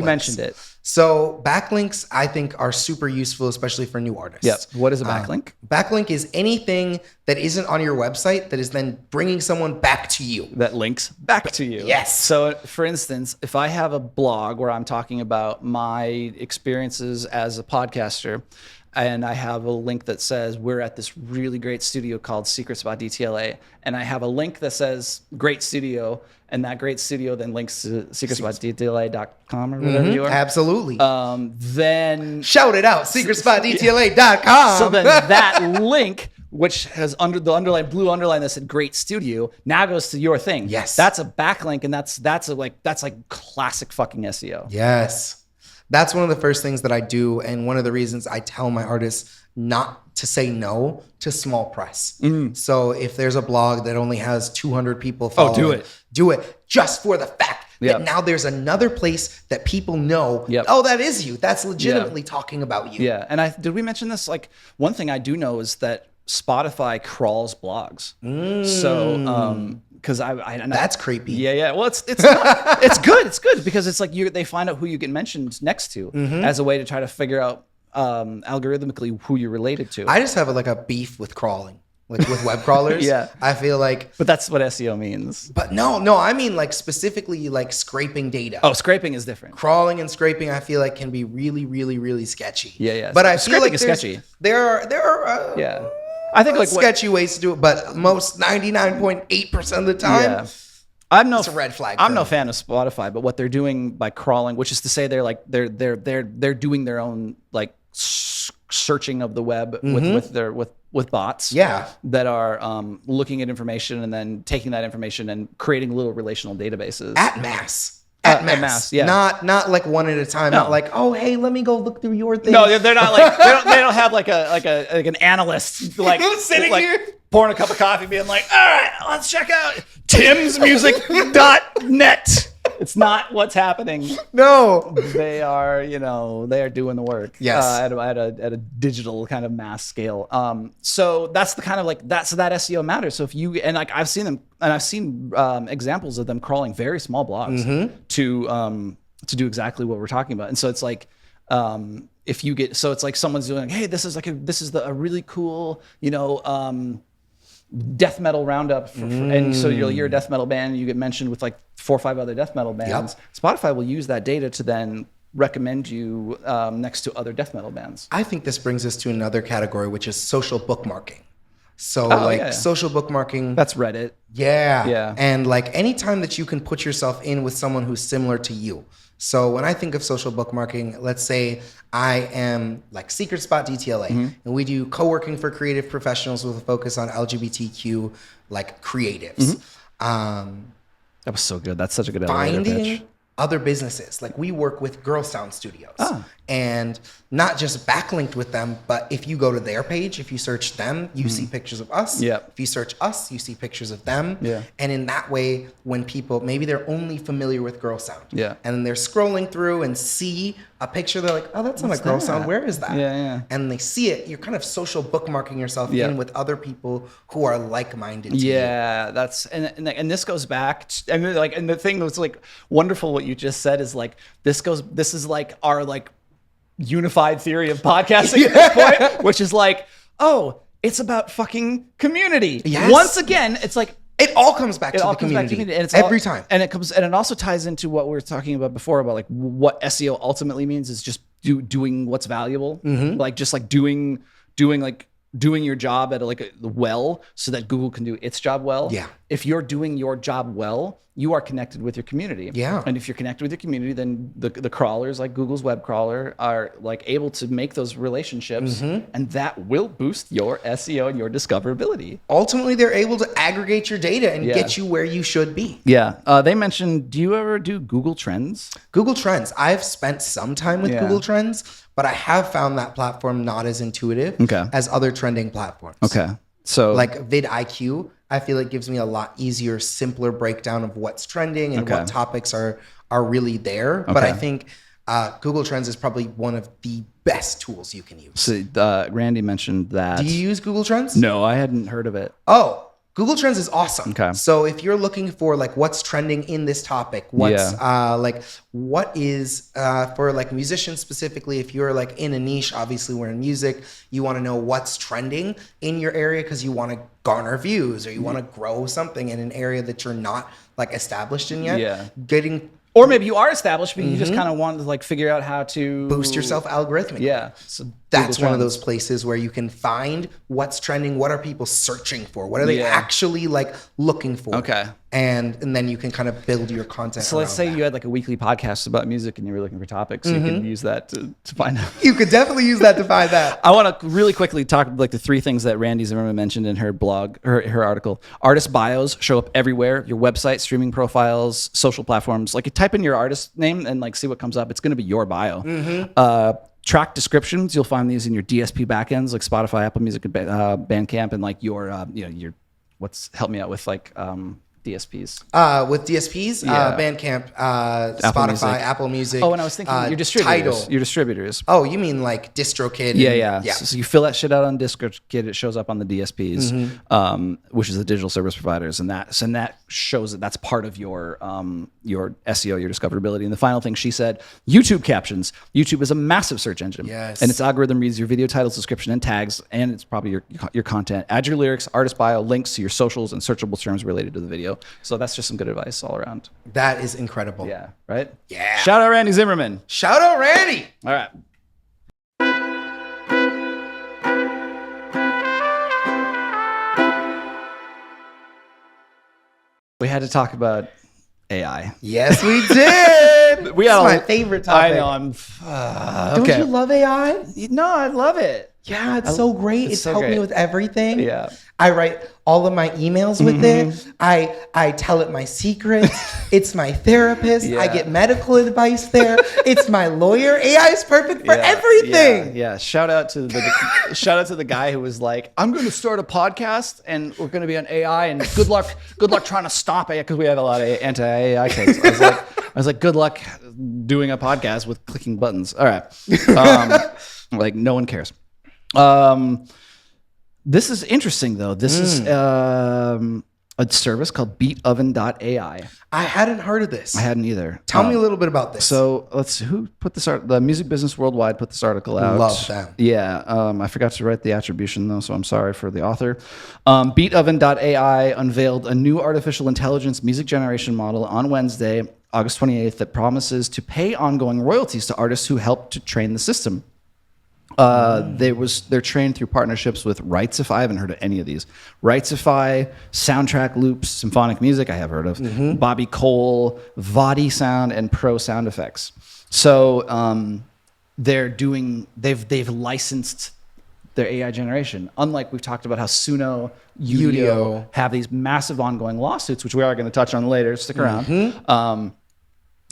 Speaker 1: mentioned it.
Speaker 2: So backlinks, I think, are super useful, especially for new artists.
Speaker 1: Yep. What is a backlink?
Speaker 2: Backlink is anything that isn't on your website that is then bringing someone back to you.
Speaker 1: That links back to you.
Speaker 2: Yes.
Speaker 1: So, for instance, if I have a blog where I'm talking about my experiences as a podcaster, and I have a link that says we're at this really great studio called Secret Spot DTLA, and I have a link that says great studio, and that great studio then links to secretspotdtla.com or whatever you are.
Speaker 2: Absolutely.
Speaker 1: Then
Speaker 2: shout it out, secretspotdtla.com.
Speaker 1: So then that link, which has under the blue underline that said great studio, now goes to your thing.
Speaker 2: Yes.
Speaker 1: That's a backlink, and that's classic fucking SEO.
Speaker 2: Yes. That's one of the first things that I do, and one of the reasons I tell my artists not to say no to small press. So if there's a blog that only has 200 people following,
Speaker 1: do it
Speaker 2: just for the fact that now there's another place that people know, oh, that is you. That's legitimately talking about you.
Speaker 1: Yeah. And did we mention this? Like, one thing I do know is that Spotify crawls blogs. So, because
Speaker 2: that's creepy.
Speaker 1: Yeah. Well, it's not, it's good. It's good because it's like they find out who you get mentioned next to as a way to try to figure out algorithmically who you're related to.
Speaker 2: I just have a beef with crawling. Like with web crawlers. I feel like.
Speaker 1: But that's what SEO means.
Speaker 2: But no, I mean like specifically like scraping data.
Speaker 1: Oh, scraping is different.
Speaker 2: Crawling and scraping, I feel like can be really, really, really sketchy.
Speaker 1: Yeah.
Speaker 2: But I feel
Speaker 1: scraping
Speaker 2: like
Speaker 1: is sketchy.
Speaker 2: There are
Speaker 1: I think like
Speaker 2: sketchy ways to do it, but most 99.8% of the time. It's a red flag.
Speaker 1: I'm no fan of Spotify, but what they're doing by crawling, which is to say they're doing their own like searching of the web with bots that are looking at information and then taking that information and creating little relational databases
Speaker 2: at mass. At mass, not like one at a time. Not like, oh, hey, let me go look through your thing.
Speaker 1: No, they're not like they don't have like an analyst like
Speaker 2: sitting here
Speaker 1: pouring a cup of coffee, being like, all right, let's check out timsmusic.net. It's not what's happening.
Speaker 2: No,
Speaker 1: they are doing the work.
Speaker 2: Yes,
Speaker 1: at a digital kind of mass scale. So that's the kind of like that SEO matters. So if you and like I've seen them and I've seen examples of them crawling very small blogs to do exactly what we're talking about. And so it's like if you get it's like someone's doing hey this is a really cool death metal roundup and so you're a death metal band and you get mentioned with like 4 or 5 other death metal bands. Spotify will use that data to then recommend you next to other death metal bands.
Speaker 2: I think this brings us to another category, which is social bookmarking. So social bookmarking.
Speaker 1: That's Reddit.
Speaker 2: Yeah. And like anytime that you can put yourself in with someone who's similar to you. So when I think of social bookmarking, let's say I am like Secret Spot DTLA, and we do co-working for creative professionals with a focus on LGBTQ like creatives.
Speaker 1: That was so good. That's such a good
Speaker 2: finding
Speaker 1: pitch.
Speaker 2: Other businesses. Like we work with Girl Sound Studios and not just backlinked with them, but if you go to their page, if you search them, you see pictures of us. If you search us, you see pictures of them. And in that way, when people, maybe they're only familiar with Girl Sound. And then they're scrolling through and see a picture, they're like, oh, that's not a Girl Sound. Where is that? And they see it. You're kind of social bookmarking yourself in with other people who are like-minded to you.
Speaker 1: That's and this goes back to, and the thing that's like wonderful what you just said is like this is like our like unified theory of podcasting at this point, which is like, oh, it's about fucking community. Once again, it's like
Speaker 2: it all comes back to the community.
Speaker 1: And it's
Speaker 2: every time.
Speaker 1: And it also ties into what we were talking about before about like what SEO ultimately means is just doing what's valuable. Like just like doing your job at well so that Google can do its job well. If you're doing your job well, you are connected with your community. And if you're connected with your community, then the crawlers like Google's web crawler are like able to make those relationships and that will boost your SEO and your discoverability.
Speaker 2: Ultimately, they're able to aggregate your data and get you where you should be.
Speaker 1: They mentioned, do you ever do Google Trends?
Speaker 2: Google Trends. I've spent some time with Google Trends, but I have found that platform not as intuitive as other trending platforms.
Speaker 1: So
Speaker 2: like vidIQ, I feel it gives me a lot easier, simpler breakdown of what's trending and what topics are really there. But I think Google Trends is probably one of the best tools you can use.
Speaker 1: So Randy mentioned that.
Speaker 2: Do you use Google Trends?
Speaker 1: No, I hadn't heard of it.
Speaker 2: Oh, Google Trends is awesome. So if you're looking for like what's trending in this topic, what's what is for like musicians specifically, if you're like in a niche, obviously we're in music, you want to know what's trending in your area because you want to garner views or you want to grow something in an area that you're not like established in yet.
Speaker 1: Or maybe you are established, but you just kind of want to like figure out how to
Speaker 2: boost yourself algorithmically.
Speaker 1: So
Speaker 2: that's one of those places where you can find what's trending, what are people searching for, what are they actually like looking for. And then you can kind of build your content.
Speaker 1: So let's say you had like a weekly podcast about music and you were looking for topics. You can use that to find out.
Speaker 2: You could definitely use that to find that.
Speaker 1: I want to really quickly talk like the 3 things that Randy Zimmerman mentioned in her blog, her article. Artist bios show up everywhere. Your website, streaming profiles, social platforms. Like you type in your artist name and like see what comes up. It's going to be your bio. Track descriptions. You'll find these in your DSP backends like Spotify, Apple Music, Bandcamp, and like your help me out with like DSPs?
Speaker 2: With DSPs,
Speaker 1: Yeah.
Speaker 2: Bandcamp,
Speaker 1: Apple
Speaker 2: Spotify,
Speaker 1: Music.
Speaker 2: Apple Music.
Speaker 1: Oh, and I was thinking your distributors.
Speaker 2: Tidal.
Speaker 1: Your distributors.
Speaker 2: Oh, you mean like DistroKid?
Speaker 1: Yeah.
Speaker 2: Yeah.
Speaker 1: So you fill that shit out on DistroKid, it shows up on the DSPs,
Speaker 2: Mm-hmm.
Speaker 1: which is the digital service providers, and that shows that that's part of your SEO, your discoverability. And the final thing she said, YouTube captions. YouTube is a massive search engine,
Speaker 2: Yes.
Speaker 1: and its algorithm reads your video titles, description, and tags, and it's probably your content. Add your lyrics, artist bio, links to your socials, and searchable terms related to the video. So that's just some good advice all around.
Speaker 2: That is incredible.
Speaker 1: Yeah. Right.
Speaker 2: Yeah.
Speaker 1: Shout out Randy Zimmerman.
Speaker 2: Shout out Randy.
Speaker 1: All right. We had to talk about AI.
Speaker 2: Yes, we did.
Speaker 1: We
Speaker 2: It's
Speaker 1: had
Speaker 2: my favorite topic.
Speaker 1: I know.
Speaker 2: Don't
Speaker 1: okay.
Speaker 2: you love AI?
Speaker 1: No, I love it.
Speaker 2: Yeah, it's so great. It's
Speaker 1: so
Speaker 2: helped me
Speaker 1: great.
Speaker 2: with everything.
Speaker 1: Yeah.
Speaker 2: I write all of my emails with it. I tell it my secrets. It's my therapist. I
Speaker 1: Yeah.
Speaker 2: get medical advice there. It's my lawyer. AI is perfect for everything.
Speaker 1: Yeah. Shout out to the guy who was like, "I'm going to start a podcast and we're going to be on AI and good luck trying to stop AI," because we have a lot of anti-AI takes. I was like, "Good luck doing a podcast with clicking buttons." All right. Like no one cares. This is interesting though. This is a service called beatoven.ai.
Speaker 2: I hadn't heard of this.
Speaker 1: I hadn't either.
Speaker 2: Tell me a little bit about this.
Speaker 1: So let's see, who put this art? The Music Business Worldwide put this article out.
Speaker 2: Love them.
Speaker 1: Yeah. I forgot to write the attribution though, so I'm sorry for the author. Beatoven.ai unveiled a new artificial intelligence music generation model on Wednesday, August 28th, that promises to pay ongoing royalties to artists who helped to train the system. They're trained through partnerships with Rightsify. I haven't heard of any of these. Rightsify, Soundtrack Loops, Symphonic Music, I have heard of. Bobby Cole, Vadi Sound, and Pro Sound Effects. So they've licensed their AI generation. Unlike we've talked about how Suno, Udio have these massive ongoing lawsuits, which we are going to touch on later. Stick around.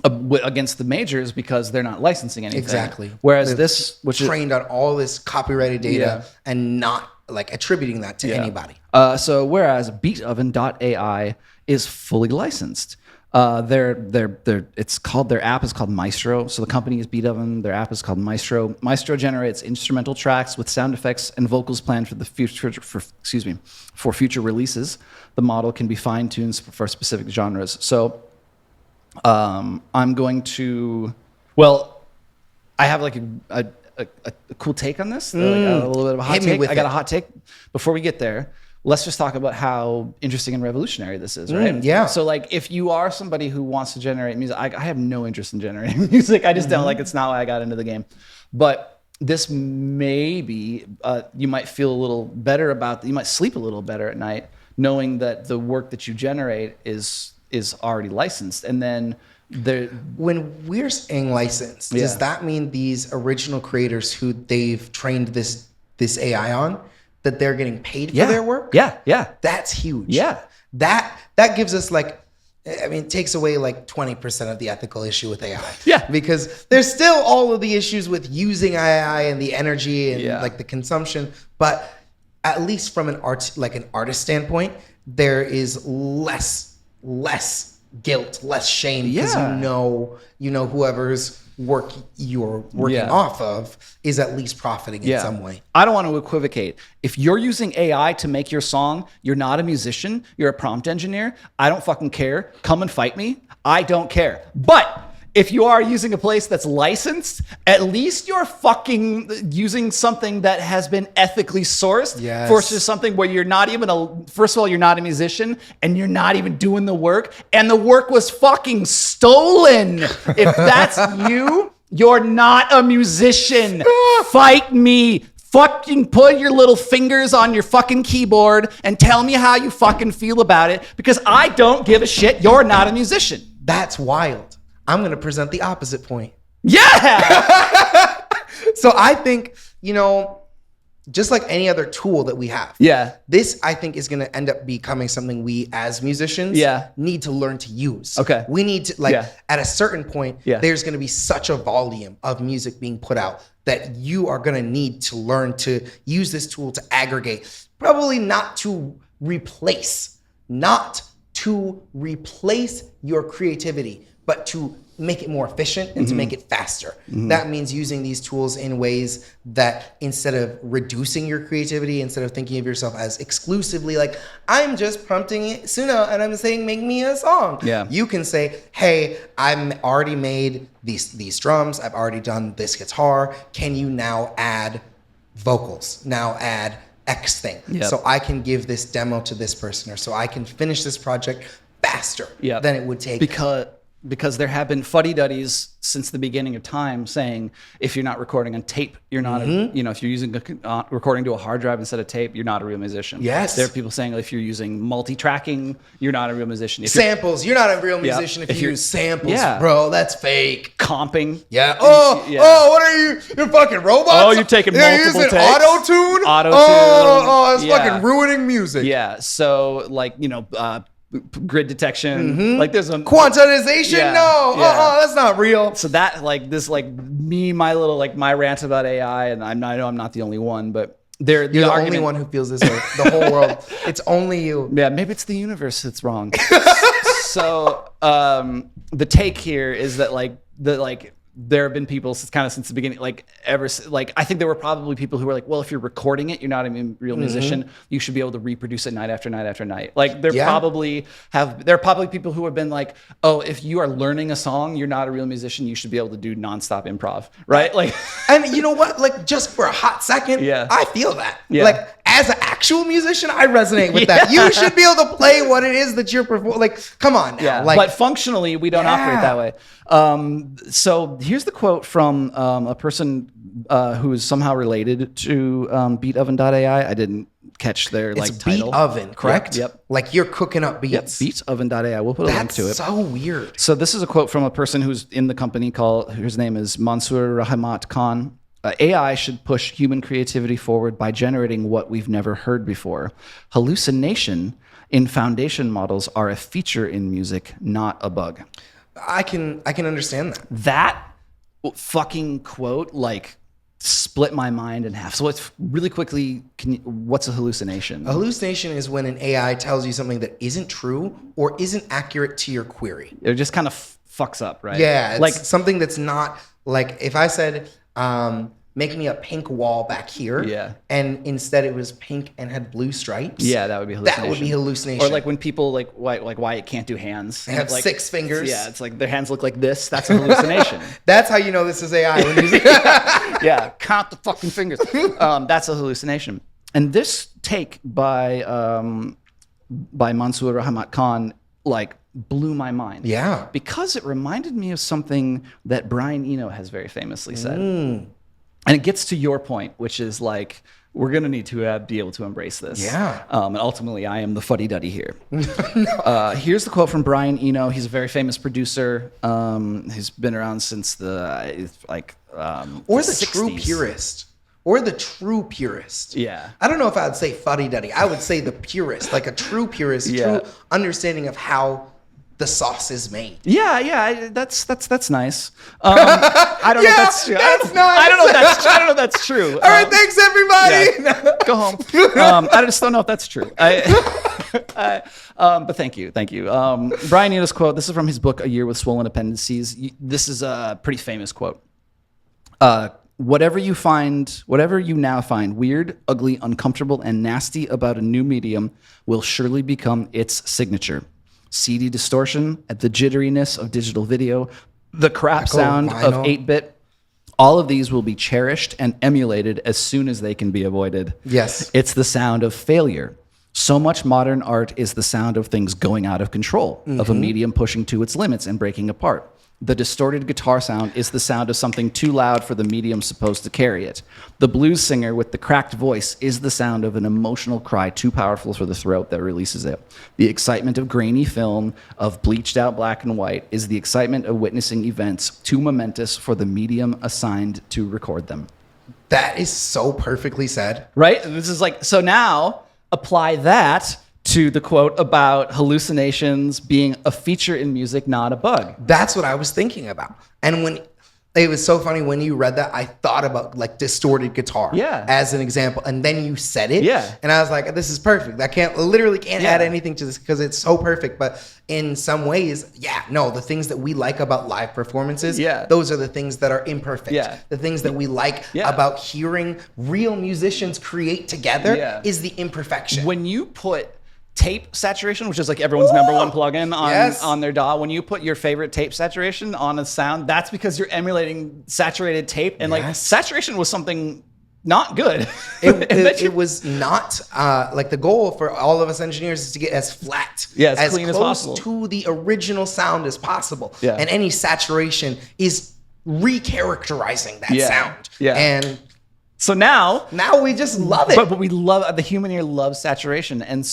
Speaker 1: Against the majors because they're not licensing anything.
Speaker 2: Exactly.
Speaker 1: Whereas
Speaker 2: They're
Speaker 1: this, which is
Speaker 2: trained on all this copyrighted data and not like attributing that to anybody.
Speaker 1: Whereas Beatoven.ai is fully licensed. Their app is called Maestro. So the company is Beatoven. Their app is called Maestro. Maestro generates instrumental tracks with sound effects and vocals planned for the future for future releases. The model can be fine-tuned for specific genres. So I'm going to. Well, I have like a cool take on this. Like a little bit of a hot take. I got a hot take. Before we get there, let's just talk about how interesting and revolutionary this is, right?
Speaker 2: Yeah.
Speaker 1: So like, if you are somebody who wants to generate music, I have no interest in generating music. I just don't like. It's not why I got into the game. But this may be. You might feel a little better about. You might sleep a little better at night knowing that the work that you generate is already licensed. And then
Speaker 2: when we're saying licensed, does that mean these original creators who they've trained this AI on, that they're getting paid for their work?
Speaker 1: Yeah.
Speaker 2: That's huge.
Speaker 1: Yeah.
Speaker 2: That gives us like, I mean, it takes away like 20% of the ethical issue with AI.
Speaker 1: Yeah.
Speaker 2: Because there's still all of the issues with using AI and the energy and like the consumption, but at least from an artist standpoint, there is less guilt, less shame, because you know whoever's work you're working off of is at least profiting in some way.
Speaker 1: I don't want to equivocate. If you're using AI to make your song, you're not a musician, you're a prompt engineer, I don't fucking care. Come and fight me. I don't care. But if you are using a place that's licensed, at least you're fucking using something that has been ethically sourced versus something where you're not even first of all, you're not a musician and you're not even doing the work and the work was fucking stolen. If that's you're not a musician. Fight me. Fucking put your little fingers on your fucking keyboard and tell me how you fucking feel about it, because I don't give a shit. You're not a musician.
Speaker 2: That's wild. I'm going to present the opposite point.
Speaker 1: Yeah.
Speaker 2: So I think, just like any other tool that we have.
Speaker 1: Yeah.
Speaker 2: This, I think, is going to end up becoming something we as musicians need to learn to use.
Speaker 1: Okay.
Speaker 2: We need to, at a certain point, there's going to be such a volume of music being put out that you are going to need to learn to use this tool to aggregate. Probably not to replace, not to replace your creativity, but to make it more efficient and to make it faster. That means using these tools in ways that instead of reducing your creativity, instead of thinking of yourself as exclusively like, I'm just prompting Suna and I'm saying, make me a song.
Speaker 1: Yeah.
Speaker 2: You can say, hey, I'm already made these drums. I've already done this guitar. Can you now add vocals? Now add X thing.
Speaker 1: Yep.
Speaker 2: So I can give this demo to this person, or so I can finish this project faster than it would take.
Speaker 1: Because there have been fuddy-duddies since the beginning of time saying if you're not recording on tape, you're not, if you're using recording to a hard drive instead of tape, you're not a real musician.
Speaker 2: Yes.
Speaker 1: There are people saying if you're using multi-tracking, you're not a real musician. If
Speaker 2: Samples, you're not a real musician if you use samples, bro. That's fake.
Speaker 1: Comping.
Speaker 2: Yeah. What are you? You're fucking robots?
Speaker 1: Oh, you're taking multiple takes.
Speaker 2: Auto-tune?
Speaker 1: Auto-tune.
Speaker 2: It's fucking ruining music.
Speaker 1: Yeah. So, grid detection, like there's a
Speaker 2: quantization. That's not real.
Speaker 1: So that my rant about AI, and I know I'm not the only one, but you're the
Speaker 2: only one who feels this way. The whole world. It's only you.
Speaker 1: Yeah, maybe it's the universe that's wrong. So the take here is that there have been people since the beginning, I think there were probably people who were like, well, if you're recording it, you're not a real musician. You should be able to reproduce it night after night after night. There are probably people who have been like, oh, if you are learning a song, you're not a real musician. You should be able to do nonstop improv, right?
Speaker 2: And you know what? Just for a hot second, I feel that. Yeah. As an actual musician, I resonate with that. You should be able to play what it is that you're performing. Come on now.
Speaker 1: Yeah. But functionally, we don't operate that way. So here's the quote from a person who is somehow related to beatoven.ai. I didn't catch their
Speaker 2: it's
Speaker 1: title.
Speaker 2: Beat Oven, correct?
Speaker 1: Yep.
Speaker 2: You're cooking up beats.
Speaker 1: Yep. Beatoven.ai. We'll put a link to it.
Speaker 2: That's so weird.
Speaker 1: So this is a quote from a person who's in the company whose name is Mansoor Rahmat Khan. AI should push human creativity forward by generating what we've never heard before. Hallucination in foundation models are a feature in music, not a bug.
Speaker 2: I can understand that.
Speaker 1: That fucking quote split my mind in half. So let's really quickly, what's a hallucination?
Speaker 2: A hallucination is when an AI tells you something that isn't true or isn't accurate to your query.
Speaker 1: It just kind of fucks up, right?
Speaker 2: Yeah, it's something that's not if I said, make me a pink wall back here, and instead it was pink and had blue stripes.
Speaker 1: Yeah, that would be hallucination.
Speaker 2: That would be hallucination.
Speaker 1: Or when people why it can't do hands.
Speaker 2: They have 6 fingers.
Speaker 1: Yeah, it's their hands look like this. That's a hallucination.
Speaker 2: That's how you know this is AI.
Speaker 1: Yeah, count the fucking fingers. That's a hallucination. And this take by Mansoor Rahmat Khan blew my mind.
Speaker 2: Yeah.
Speaker 1: Because it reminded me of something that Brian Eno has very famously said. And it gets to your point, which is we're going to need to be able to embrace this.
Speaker 2: Yeah.
Speaker 1: And ultimately, I am the fuddy-duddy here. Here's the quote from Brian Eno. He's a very famous producer. He's been around since the
Speaker 2: or the 60s. True purist. Or the true purist.
Speaker 1: Yeah.
Speaker 2: I don't know if I would say fuddy-duddy. I would say the purist, a true purist, true understanding of how the sauce is made.
Speaker 1: Yeah, that's nice. I don't know if that's true.
Speaker 2: That's nice.
Speaker 1: I don't know if that's true.
Speaker 2: All right, thanks everybody.
Speaker 1: Yeah, go home. I just don't know if that's true. But thank you. Brian Eno's quote. This is from his book, A Year with Swollen Appendices. This is a pretty famous quote. Whatever you now find weird, ugly, uncomfortable, and nasty about a new medium will surely become its signature. CD distortion, the jitteriness of digital video, the crap sound of 8-bit, all of these will be cherished and emulated as soon as they can be avoided.
Speaker 2: Yes.
Speaker 1: It's the sound of failure. So much modern art is the sound of things going out of control, of a medium pushing to its limits and breaking apart. The distorted guitar sound is the sound of something too loud for the medium supposed to carry it. The blues singer with the cracked voice is the sound of an emotional cry too powerful for the throat that releases it. The excitement of grainy film, of bleached out black and white, is the excitement of witnessing events too momentous for the medium assigned to record them.
Speaker 2: That is so perfectly said.
Speaker 1: Right? This is so now apply that to the quote about hallucinations being a feature in music, not a bug.
Speaker 2: That's what I was thinking about. And It was so funny when you read that. I thought about like distorted guitar as an example, and then you said it, and I was like, "This is perfect. I literally can't add anything to this because it's so perfect." But in some ways, the things that we like about live performances, those are the things that are imperfect. The things that we like about hearing real musicians create together is the imperfection.
Speaker 1: When you put tape saturation, which is like everyone's number one plugin on their DAW. When you put your favorite tape saturation on a sound, that's because you're emulating saturated tape. And like saturation was something not good.
Speaker 2: It was not like the goal for all of us engineers is to get as flat, as
Speaker 1: clean
Speaker 2: close
Speaker 1: as possible
Speaker 2: to the original sound as possible. And any saturation is recharacterizing that sound. And
Speaker 1: so now
Speaker 2: we just love it.
Speaker 1: But we love, the human ear loves saturation and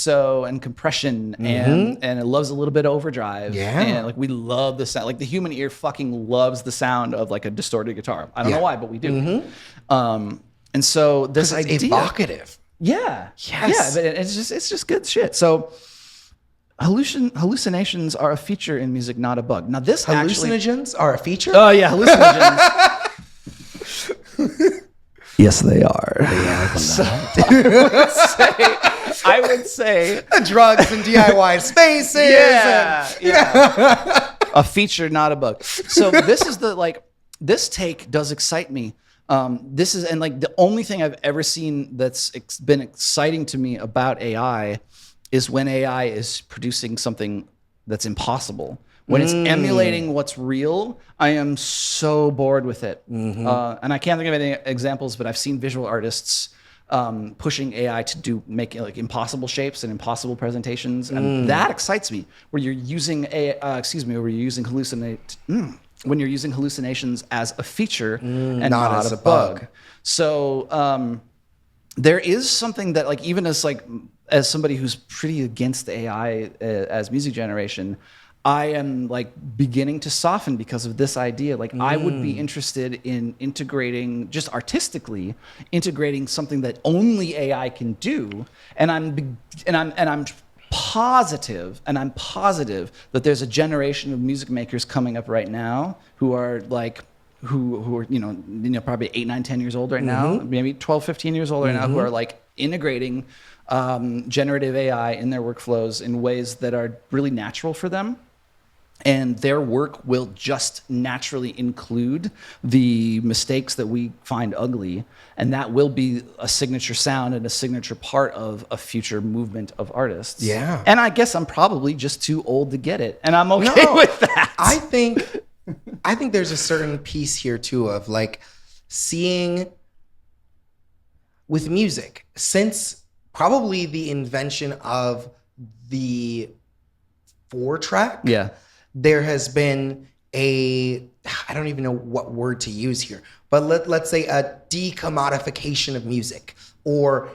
Speaker 1: compression and it loves a little bit of overdrive. And like we love the sound. Like the human ear fucking loves the sound of like a distorted guitar. I don't know why, but we do. And so this idea,
Speaker 2: it's evocative.
Speaker 1: But it's just good shit. So hallucinations are a feature in music, not a bug. Now this
Speaker 2: hallucinogens are a feature?
Speaker 1: Oh yeah, hallucinogens. Yes, they are. So, I would say
Speaker 2: drugs and DIY spaces.
Speaker 1: A feature, not a bug. So this is this take does excite me. This is the only thing I've ever seen that's been exciting to me about AI is when AI is producing something that's impossible. When it's emulating what's real, I am so bored with it. And I can't think of any examples, but I've seen visual artists pushing AI to make like impossible shapes and impossible presentations, and that excites me. Where you're using when you're using hallucinations as a feature and not as a bug. So there is something that like even as somebody who's pretty against AI as music generation, I am like beginning to soften because of this idea. Like I would be interested in integrating, just artistically, integrating something that only AI can do. And I'm positive that there's a generation of music makers coming up right now who are like, who are, probably 8, 9, 10 years old right now, maybe 12, 15 years old right now, who are like integrating generative AI in their workflows in ways that are really natural for them. And their work will just naturally include the mistakes that we find ugly. And that will be a signature sound and a signature part of a future movement of artists.
Speaker 2: Yeah.
Speaker 1: And I guess I'm probably just too old to get it. And I'm okay with that.
Speaker 2: I think there's a certain piece here too of like seeing with music, since probably the invention of the 4-track. There has been I don't even know what word to use here, but let's say a decommodification of music or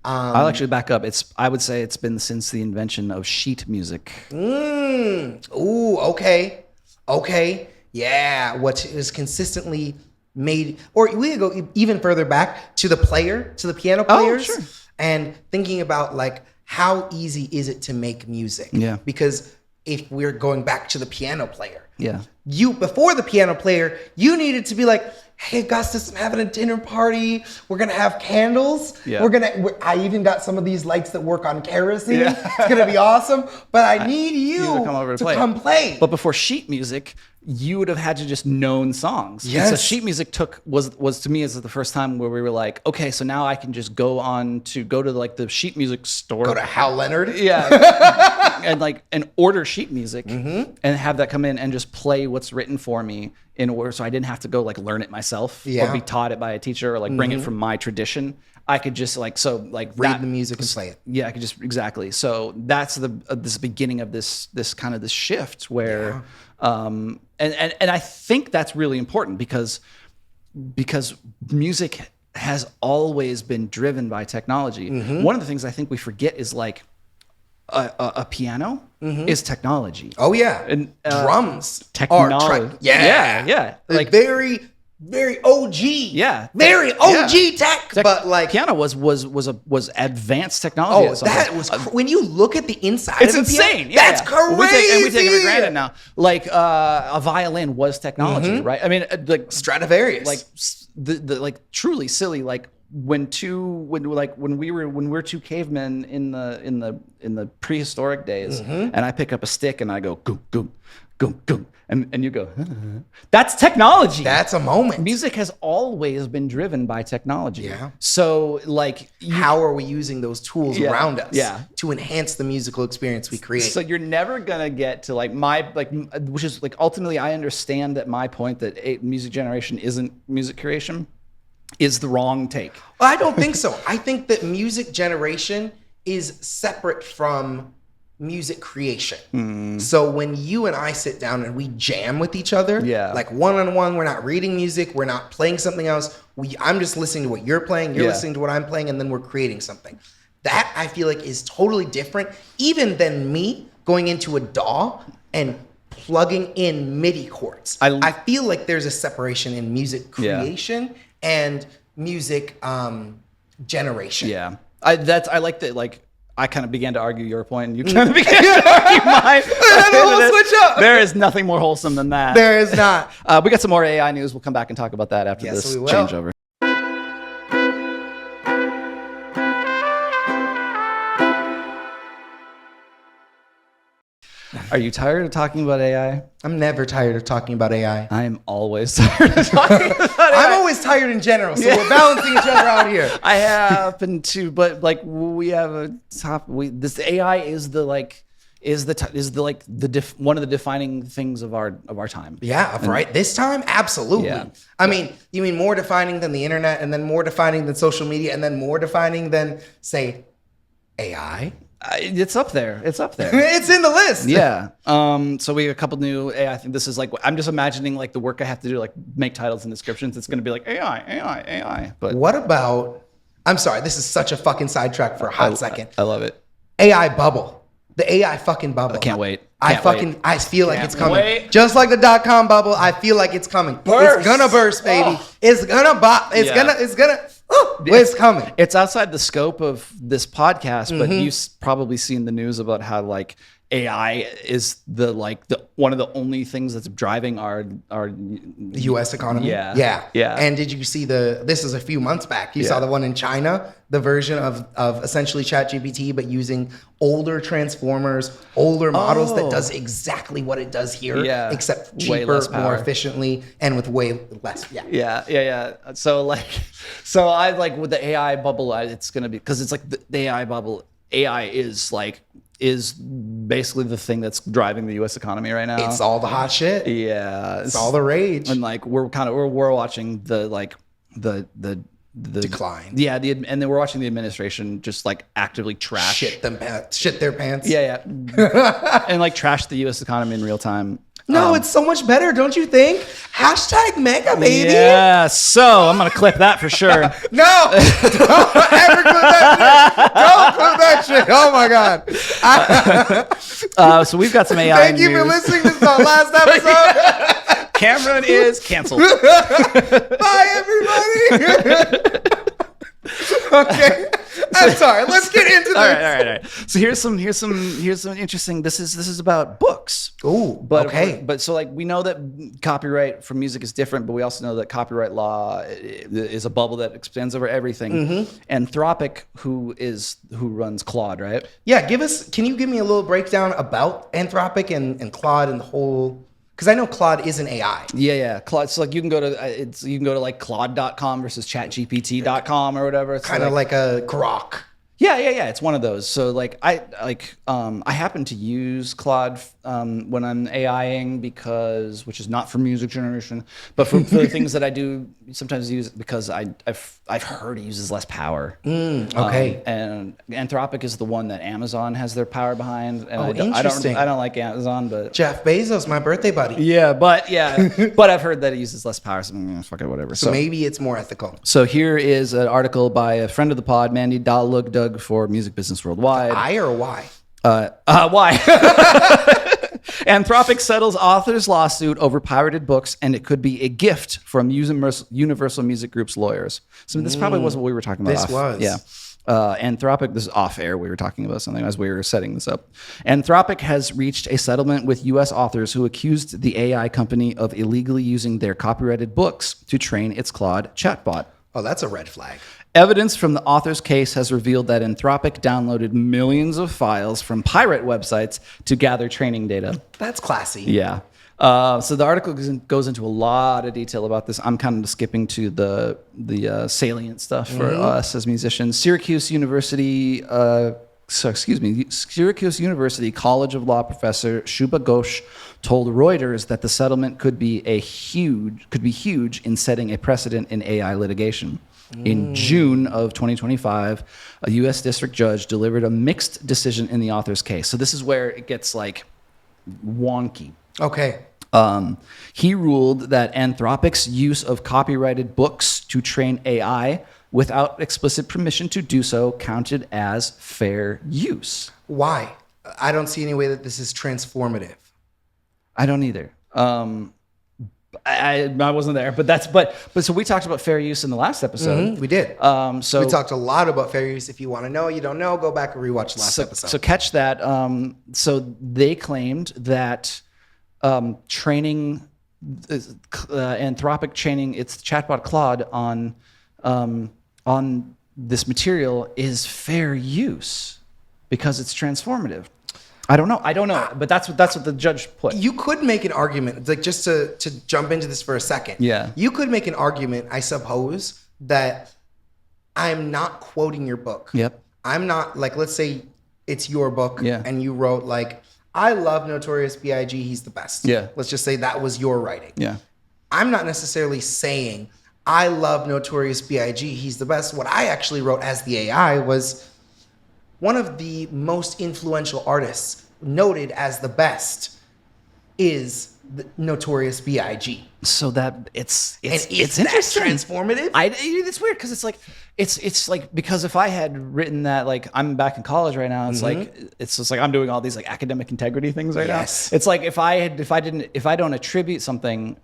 Speaker 2: I'll
Speaker 1: actually back up. I would say it's been since the invention of sheet music.
Speaker 2: Ooh, okay. Yeah, what is consistently made, or we could go even further back to the piano players.
Speaker 1: Oh, sure.
Speaker 2: And thinking about like how easy is it to make music? Because if we're going back to the piano player, before the piano player, you needed to be like, hey, Augustus, I'm having a dinner party. We're gonna have candles. I even got some of these lights that work on kerosene. It's gonna be awesome. But I need you to come play.
Speaker 1: But before sheet music, you would have had to just known songs.
Speaker 2: Yes.
Speaker 1: So sheet music was to me as the first time where we were like, okay, so now I can just go to like the sheet music store.
Speaker 2: Go to Hal Leonard.
Speaker 1: and order sheet music and have that come in and just play what's written for me in order, so I didn't have to go like learn it myself or be taught it by a teacher or like bring it from my tradition. I could just read
Speaker 2: the music and play it.
Speaker 1: Yeah, I could just exactly. So that's this beginning of this kind of this shift where, and I think that's really important because music has always been driven by technology. One of the things I think we forget is like a piano is technology.
Speaker 2: Oh yeah,
Speaker 1: and
Speaker 2: drums,
Speaker 1: technology.
Speaker 2: yeah.
Speaker 1: Like
Speaker 2: very very OG.
Speaker 1: Yeah.
Speaker 2: Very OG tech. But like
Speaker 1: piano was advanced technology.
Speaker 2: oh, that was when you look at the inside
Speaker 1: it's
Speaker 2: of the piano,
Speaker 1: insane. Yeah,
Speaker 2: that's crazy.
Speaker 1: And we take it for granted now. Like a violin was technology, right? I mean, like
Speaker 2: Stradivarius.
Speaker 1: like the like truly silly like when we were two cavemen in the prehistoric days, and I pick up a stick and I go goom goom goom goom, and you go that's technology.
Speaker 2: That's a moment.
Speaker 1: Music has always been driven by technology.
Speaker 2: Yeah.
Speaker 1: So like
Speaker 2: how are we using those tools around us
Speaker 1: to
Speaker 2: enhance the musical experience we create?
Speaker 1: So you're never gonna get to like which is like ultimately I understand that my point that music generation isn't music creation is the wrong take.
Speaker 2: Well, I don't think so. I think that music generation is separate from music creation. So when you and I sit down and we jam with each other, like one-on-one, we're not reading music, we're not playing something else. I'm just listening to what you're playing, you're listening to what I'm playing, and then we're creating something. That I feel like is totally different, even than me going into a DAW and plugging in MIDI chords. I feel like there's a separation in music creation and music generation.
Speaker 1: Yeah, I like that. Like I kind of began to argue your point, and you kind of began to argue mine.
Speaker 2: We'll switch up.
Speaker 1: There is nothing more wholesome than that.
Speaker 2: There is not.
Speaker 1: We got some more AI news. We'll come back and talk about that after this changeover. Are you tired of talking about AI?
Speaker 2: I'm never tired of talking about AI.
Speaker 1: I am always tired of talking about AI.
Speaker 2: I'm always tired in general, so we're balancing each other out here.
Speaker 1: I happen to, but like we have a top. This AI is one of the defining things of our time.
Speaker 2: Yeah, right. This time, absolutely.
Speaker 1: Yeah.
Speaker 2: I mean, you mean more defining than the internet, and then more defining than social media, and then more defining than say AI.
Speaker 1: It's up there. It's up there.
Speaker 2: It's in the list.
Speaker 1: Yeah. So we have a couple new AI. I think this is like I'm just imagining like the work I have to do, like make titles and descriptions. It's going to be like AI. But
Speaker 2: what about? I'm sorry. This is such a fucking sidetrack for a hot second.
Speaker 1: I love it.
Speaker 2: AI bubble. The AI fucking bubble.
Speaker 1: I can't wait.
Speaker 2: I feel like it's coming. Just like the .com bubble, I feel like it's coming.
Speaker 1: Burst.
Speaker 2: It's gonna burst, baby. Oh. It's gonna bop. It's gonna. It's coming.
Speaker 1: It's outside the scope of this podcast, but you've probably seen the news about how like AI is the one of the only things that's driving our
Speaker 2: U.S. economy.
Speaker 1: Yeah.
Speaker 2: And did you see this is a few months back. You saw the one in China, the version of essentially ChatGPT, but using older transformers, older models that does exactly what it does here, except cheaper, more efficiently, and with way less.
Speaker 1: Yeah. So I like with the AI bubble, it's gonna be because it's like the AI bubble. AI is basically the thing that's driving the U.S. economy right now.
Speaker 2: It's all the hot shit.
Speaker 1: Yeah,
Speaker 2: it's all the rage.
Speaker 1: And like we're watching the
Speaker 2: decline.
Speaker 1: Yeah, and then we're watching the administration just like actively trash
Speaker 2: shit their pants.
Speaker 1: Yeah, and like trash the U.S. economy in real time.
Speaker 2: No, it's so much better, don't you think? #mega, baby.
Speaker 1: Yeah, so I'm going to clip that for sure.
Speaker 2: No, don't ever clip that shit. Don't clip that shit. Oh, my God.
Speaker 1: So we've got some AI
Speaker 2: Thank you for listening. This is our last episode.
Speaker 1: Cameron is canceled.
Speaker 2: Bye, everybody. Okay. I'm sorry. Let's get into this.
Speaker 1: All right. So here's some interesting. This is about books.
Speaker 2: Ooh, okay.
Speaker 1: But so like we know that copyright for music is different, but we also know that copyright law is a bubble that extends over everything. Anthropic, who runs Claude, right?
Speaker 2: Yeah. Can you give me a little breakdown about Anthropic and Claude and the whole? Because I know Claude is an AI.
Speaker 1: Yeah. Claude. So like you can go to like Claude.com versus ChatGPT.com or whatever. It's
Speaker 2: kind of like a Grok.
Speaker 1: Yeah. It's one of those. So like I happen to use Claude when I'm AIing which is not for music generation, but for the things that I do sometimes use it because I've heard it uses less power.
Speaker 2: Okay.
Speaker 1: And Anthropic is the one that Amazon has their power behind. And
Speaker 2: interesting.
Speaker 1: I don't like Amazon, but
Speaker 2: Jeff Bezos, my birthday buddy.
Speaker 1: Yeah, but I've heard that it uses less power. So fuck it, whatever.
Speaker 2: So maybe it's more ethical.
Speaker 1: So here is an article by a friend of the pod, Mandy Dahlug Doug for Music Business Worldwide.
Speaker 2: I or Y?
Speaker 1: Why? Anthropic settles author's lawsuit over pirated books, and it could be a gift from Universal Music Group's lawyers. So this probably wasn't what we were talking about.
Speaker 2: This was.
Speaker 1: Yeah. Anthropic, this is off air. We were talking about something as we were setting this up. Anthropic has reached a settlement with U.S. authors who accused the AI company of illegally using their copyrighted books to train its Claude chatbot.
Speaker 2: Oh, that's a red flag.
Speaker 1: Evidence from the author's case has revealed that Anthropic downloaded millions of files from pirate websites to gather training data.
Speaker 2: That's classy.
Speaker 1: Yeah. So the article goes into a lot of detail about this. I'm kind of skipping to the salient stuff for us as musicians. Syracuse University College of Law professor Shubha Ghosh told Reuters that the settlement could be huge in setting a precedent in AI litigation. In June of 2025, a U.S. district judge delivered a mixed decision in the author's case. So this is where it gets like wonky.
Speaker 2: Okay.
Speaker 1: He ruled that Anthropic's use of copyrighted books to train AI without explicit permission to do so counted as fair use.
Speaker 2: Why? I don't see any way that this is transformative.
Speaker 1: I don't either. I wasn't there, but so we talked about fair use in the last episode.
Speaker 2: We did.
Speaker 1: So
Speaker 2: we talked a lot about fair use. If you want to know, you don't know, go back and rewatch the last episode.
Speaker 1: So catch that. So they claimed that training Anthropic training its chatbot Claude on this material is fair use because it's transformative. I don't know, but that's what the judge put.
Speaker 2: You could make an argument, like just to jump into this for a second.
Speaker 1: Yeah.
Speaker 2: You could make an argument, I suppose, that I'm not quoting your book.
Speaker 1: Yep.
Speaker 2: I'm not, like, let's say it's your book,
Speaker 1: Yeah.
Speaker 2: and you wrote, like, I love Notorious B.I.G., he's the best.
Speaker 1: Yeah.
Speaker 2: Let's just say that was your writing.
Speaker 1: Yeah.
Speaker 2: I'm not necessarily saying I love Notorious B.I.G., he's the best. What I actually wrote as the AI was one of the most influential artists noted as the best is the Notorious B.I.G.
Speaker 1: So that it's
Speaker 2: interesting. Transformative.
Speaker 1: It's weird because it's like because if I had written that, like, I'm back in college right now, it's like it's just like I'm doing all these like academic integrity things right now. It's like if I don't attribute something,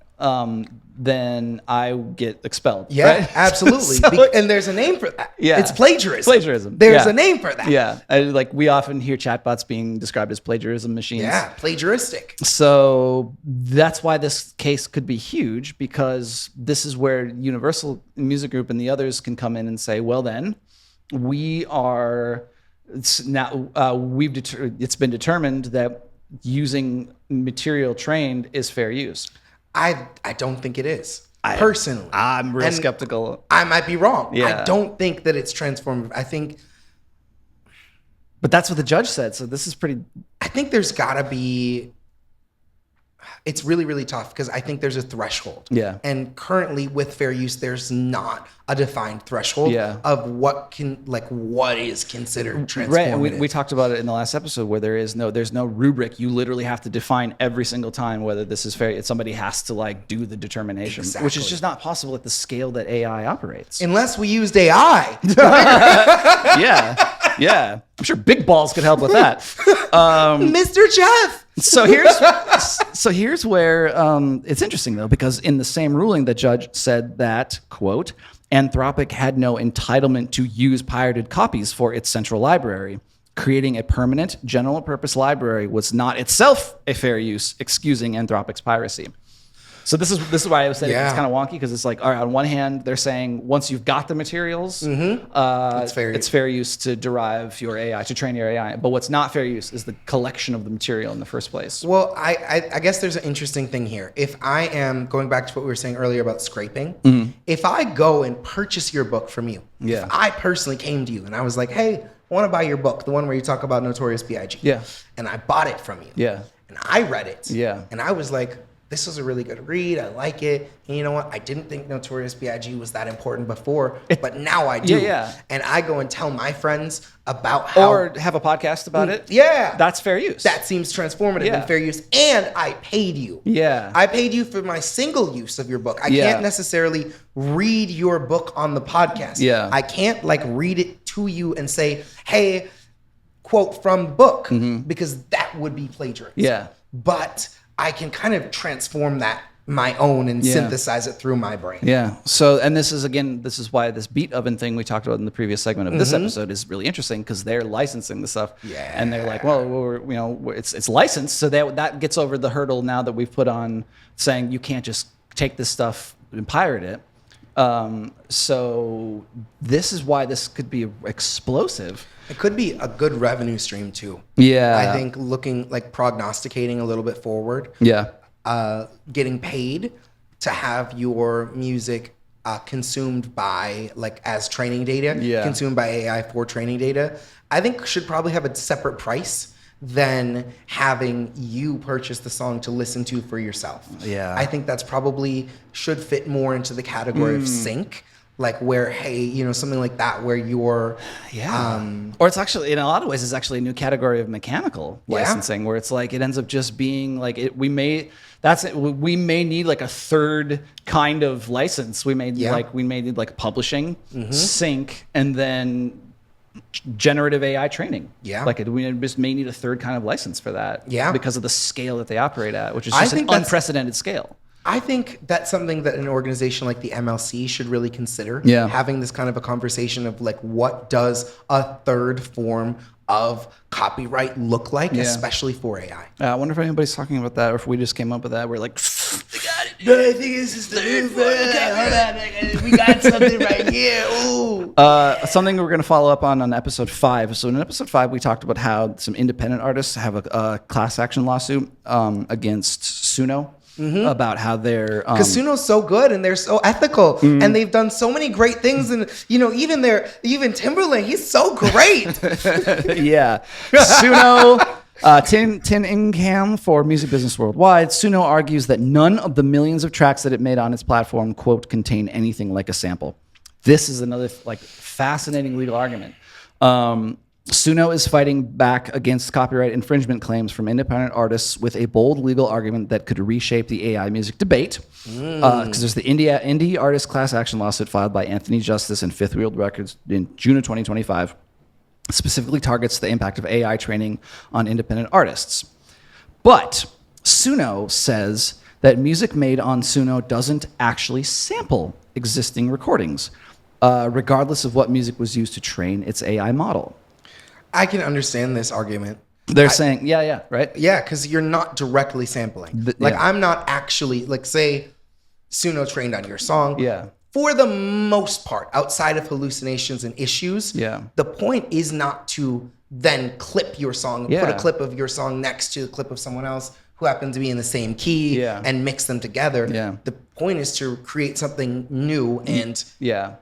Speaker 1: then I get expelled.
Speaker 2: Yeah,
Speaker 1: right?
Speaker 2: absolutely. And there's a name for that.
Speaker 1: Yeah,
Speaker 2: it's plagiarism.
Speaker 1: Plagiarism.
Speaker 2: There's a name for that.
Speaker 1: Yeah, like we often hear chatbots being described as plagiarism machines.
Speaker 2: Yeah, plagiaristic.
Speaker 1: So that's why this case could be huge, because this is where Universal Music Group and the others can come in and say, well, then it's been determined that using material trained is fair use.
Speaker 2: I don't think it is. Personally,
Speaker 1: I'm real skeptical.
Speaker 2: I might be wrong.
Speaker 1: Yeah.
Speaker 2: I don't think that it's transformative. I think,
Speaker 1: but that's what the judge said. So this is pretty.
Speaker 2: I think there's gotta be. It's really, really tough because I think there's a threshold.
Speaker 1: Yeah.
Speaker 2: And currently with fair use, there's not a defined threshold of what is considered transformative.
Speaker 1: Right. And we talked about it in the last episode where there's no rubric. You literally have to define every single time whether this is fair. Somebody has to like do the determination, which is just not possible at the scale that AI operates.
Speaker 2: Unless we used AI.
Speaker 1: Yeah. I'm sure Big Balls could help with that.
Speaker 2: Mr. Jeff.
Speaker 1: So here's where it's interesting, though, because in the same ruling, the judge said that, quote, Anthropic had no entitlement to use pirated copies for its central library. Creating a permanent general purpose library was not itself a fair use, excusing Anthropic's piracy. So this is why I was saying it's kind of wonky, because it's like, all right, on one hand, they're saying once you've got the materials, it's fair use to derive your AI, to train your AI. But what's not fair use is the collection of the material in the first place.
Speaker 2: Well, I guess there's an interesting thing here. If I am going back to what we were saying earlier about scraping, if I go and purchase your book from you, if I personally came to you and I was like, hey, I want to buy your book, the one where you talk about Notorious B.I.G. And I bought it from you. And I read it. And I was like, this was a really good read. I like it. And you know what? I didn't think Notorious B.I.G. was that important before, but now I do. And I go and tell my friends about how...
Speaker 1: Or have a podcast about it.
Speaker 2: That's
Speaker 1: fair use.
Speaker 2: That seems transformative and fair use. And I paid you. I paid you for my single use of your book. I can't necessarily read your book on the podcast. I can't like read it to you and say, hey, quote from book, because that would be plagiarism. but I can kind of transform that my own and synthesize it through my brain.
Speaker 1: Yeah. So, and this is why this beat oven thing we talked about in the previous segment of this episode is really interesting, because they're licensing the stuff.
Speaker 2: Yeah.
Speaker 1: And they're like, well, it's licensed. So that gets over the hurdle now that we've put on saying you can't just take this stuff and pirate it. So this is why this could be explosive.
Speaker 2: It could be a good revenue stream too.
Speaker 1: Yeah.
Speaker 2: I think looking like prognosticating a little bit forward.
Speaker 1: Yeah.
Speaker 2: Getting paid to have your music consumed by as training data, consumed by AI for training data, I think should probably have a separate price than having you purchase the song to listen to for yourself.
Speaker 1: Yeah.
Speaker 2: I think that's probably should fit more into the category of sync. Like where, hey, something like that where you're...
Speaker 1: or it's actually, in a lot of ways, it's actually a new category of mechanical licensing where it's like, it ends up just being like, we may need like a third kind of license. We may need like publishing, sync, and then generative AI training. Yeah. Like we just may need a third kind of license for that. Yeah. Because of the scale that they operate at, which is just an unprecedented scale.
Speaker 2: I think that's something that an organization like the MLC should really consider. Having this kind of a conversation of like, what does a third form of copyright look like, especially for AI?
Speaker 1: I wonder if anybody's talking about that, or if we just came up with that. We're like, we got it.
Speaker 2: No, I think this is the hold on, we got something right here. Ooh.
Speaker 1: Something we're going to follow up on episode 5. So in episode 5, we talked about how some independent artists have a class action lawsuit against Suno. About how they're
Speaker 2: because Suno's so good and they're so ethical and they've done so many great things, and even Timberland, he's so great.
Speaker 1: Yeah, Suno. Tin Incam for Music Business Worldwide. Suno argues that none of the millions of tracks that it made on its platform, quote, contain anything like a sample. This is another fascinating legal argument. Suno is fighting back against copyright infringement claims from independent artists with a bold legal argument that could reshape the AI music debate. Because there's the indie artist class action lawsuit filed by Anthony Justice and Fifth Wheel Records in June of 2025. Specifically targets the impact of AI training on independent artists. But Suno says that music made on Suno doesn't actually sample existing recordings, regardless of what music was used to train its AI model.
Speaker 2: I can understand this argument.
Speaker 1: They're saying, right?
Speaker 2: Yeah, because you're not directly sampling. I'm not actually, say, Suno trained on your song.
Speaker 1: Yeah.
Speaker 2: For the most part, outside of hallucinations and issues, the point is not to then clip your song, put a clip of your song next to the clip of someone else who happen to be in the same key and mix them together. Yeah. The point is to create something new and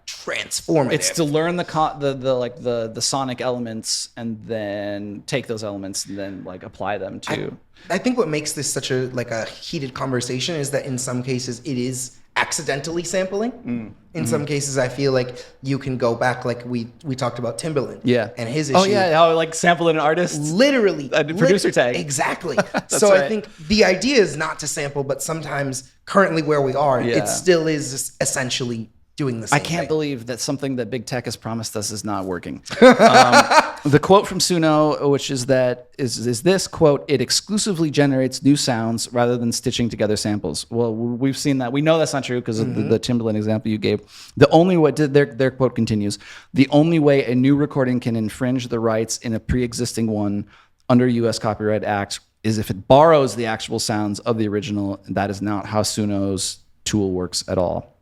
Speaker 2: transformative.
Speaker 1: It's to learn the sonic elements and then take those elements and then apply them to.
Speaker 2: I think what makes this such a heated conversation is that in some cases it is accidentally sampling. In some cases, I feel like you can go back, like we talked about Timberland and his issue.
Speaker 1: Oh yeah, sample an artist,
Speaker 2: literally
Speaker 1: a producer tag.
Speaker 2: Exactly. So right. I think the idea is not to sample, but sometimes currently where we are, it still is essentially doing the same
Speaker 1: I can't
Speaker 2: thing.
Speaker 1: believe that something that big tech has promised us is not working. The quote from Suno, which is this quote, "It exclusively generates new sounds rather than stitching together samples." Well, we've seen that. We know that's not true because of the Timberland example you gave. The only way, their quote continues, "The only way a new recording can infringe the rights in a pre-existing one under U.S. Copyright Act is if it borrows the actual sounds of the original. That is not how Suno's tool works at all,"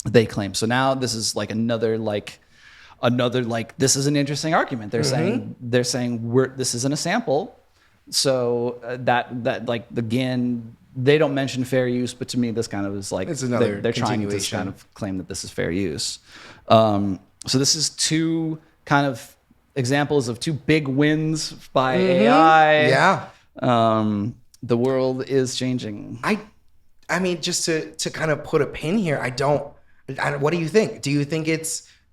Speaker 1: they claim. So now this is another this is an interesting argument. They're saying this isn't a sample. So again, they don't mention fair use, but to me this kind of is
Speaker 2: it's another
Speaker 1: they're trying to kind of claim that this is fair use. So this is two kind of examples of two big wins by AI. Yeah. The world is changing.
Speaker 2: I mean, just to kind of put a pin here, what do you think?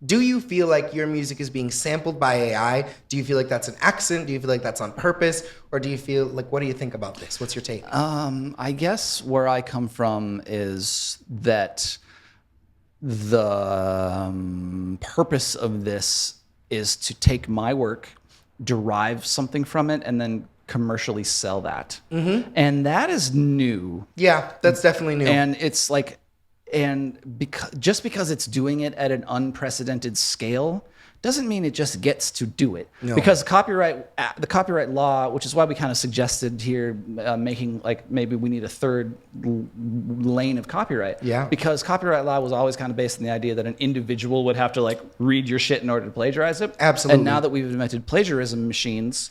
Speaker 2: Do you feel like your music is being sampled by AI? Do you feel like that's an accident? Do you feel like that's on purpose? Or do you feel what do you think about this? What's your take?
Speaker 1: I guess where I come from is that the purpose of this is to take my work, derive something from it, and then commercially sell that. And that is new.
Speaker 2: Yeah, that's definitely new.
Speaker 1: And it's like, just because it's doing it at an unprecedented scale doesn't mean it just gets to do it.
Speaker 2: No.
Speaker 1: Because the copyright law, which is why we kind of suggested here making like maybe we need a third lane of copyright.
Speaker 2: Yeah.
Speaker 1: Because copyright law was always kind of based on the idea that an individual would have to like read your shit in order to plagiarize it.
Speaker 2: Absolutely.
Speaker 1: And now that we've invented plagiarism machines,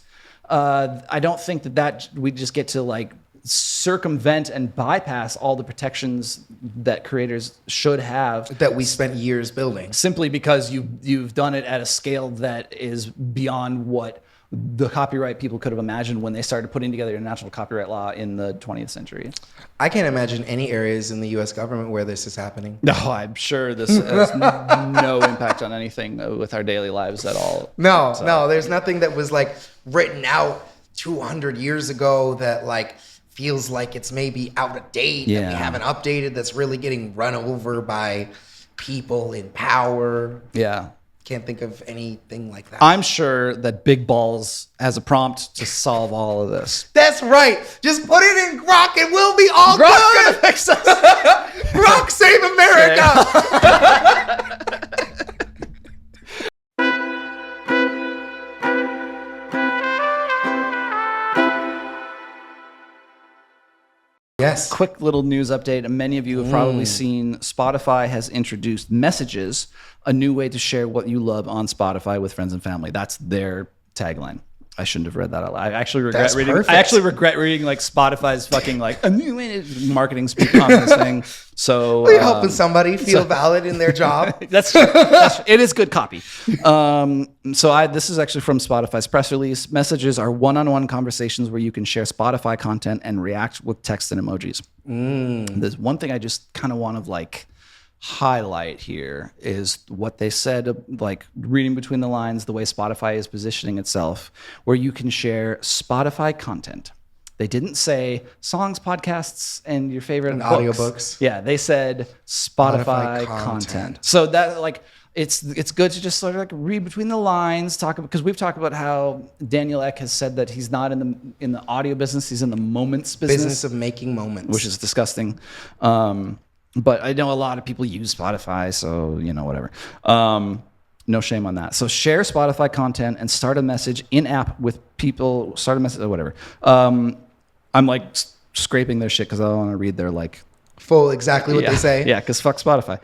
Speaker 1: I don't think that we just get to like circumvent and bypass all the protections that creators should have
Speaker 2: that we spent years building.
Speaker 1: simply because you've done it at a scale that is beyond what the copyright people could have imagined when they started putting together international copyright law in the 20th century.
Speaker 2: I can't imagine any areas in the U.S. government where this is happening.
Speaker 1: No, I'm sure this has no impact on anything with our daily lives at all.
Speaker 2: No, there's nothing that was like written out 200 years ago that like feels like it's maybe out of date that we haven't updated, that's really getting run over by people in power.
Speaker 1: Yeah.
Speaker 2: Can't think of anything like that.
Speaker 1: I'm sure that Big Balls has a prompt to solve all of this.
Speaker 2: That's right. Just put it in Grok and we'll be all
Speaker 1: Grok's
Speaker 2: good.
Speaker 1: gonna fix us.
Speaker 2: Grok save America. Yes.
Speaker 1: Quick little news update. Many of you have probably seen Spotify has introduced Messages, a new way to share what you love on Spotify with friends and family. That's their tagline. I shouldn't have read that out loud. I actually regret reading.
Speaker 2: Perfect.
Speaker 1: I actually regret reading like Spotify's fucking like a new way to marketing speak on this thing. So
Speaker 2: We're helping somebody feel valid in their job.
Speaker 1: That's true. It is good copy. This is actually from Spotify's press release. Messages are one-on-one conversations where you can share Spotify content and react with text and emojis. There's one thing I just kind of want to like highlight here is what they said, like reading between the lines, the way Spotify is positioning itself, where you can share Spotify content. They didn't say songs, podcasts, and your favorite
Speaker 2: And
Speaker 1: books.
Speaker 2: audiobooks.
Speaker 1: Yeah, they said Spotify
Speaker 2: Spotify
Speaker 1: content.
Speaker 2: content.
Speaker 1: So that like it's good to just sort of like read between the lines, talk because we've talked about how Daniel Ek has said that he's not in the audio business, he's in the moments
Speaker 2: Business of making moments.
Speaker 1: which is disgusting. But I know a lot of people use Spotify, so you know, whatever. No shame on that. So share Spotify content and start a message in app with people. Start a message or whatever. I'm like scraping their shit because I don't want to read their like
Speaker 2: full exactly what they say.
Speaker 1: Yeah, because fuck Spotify.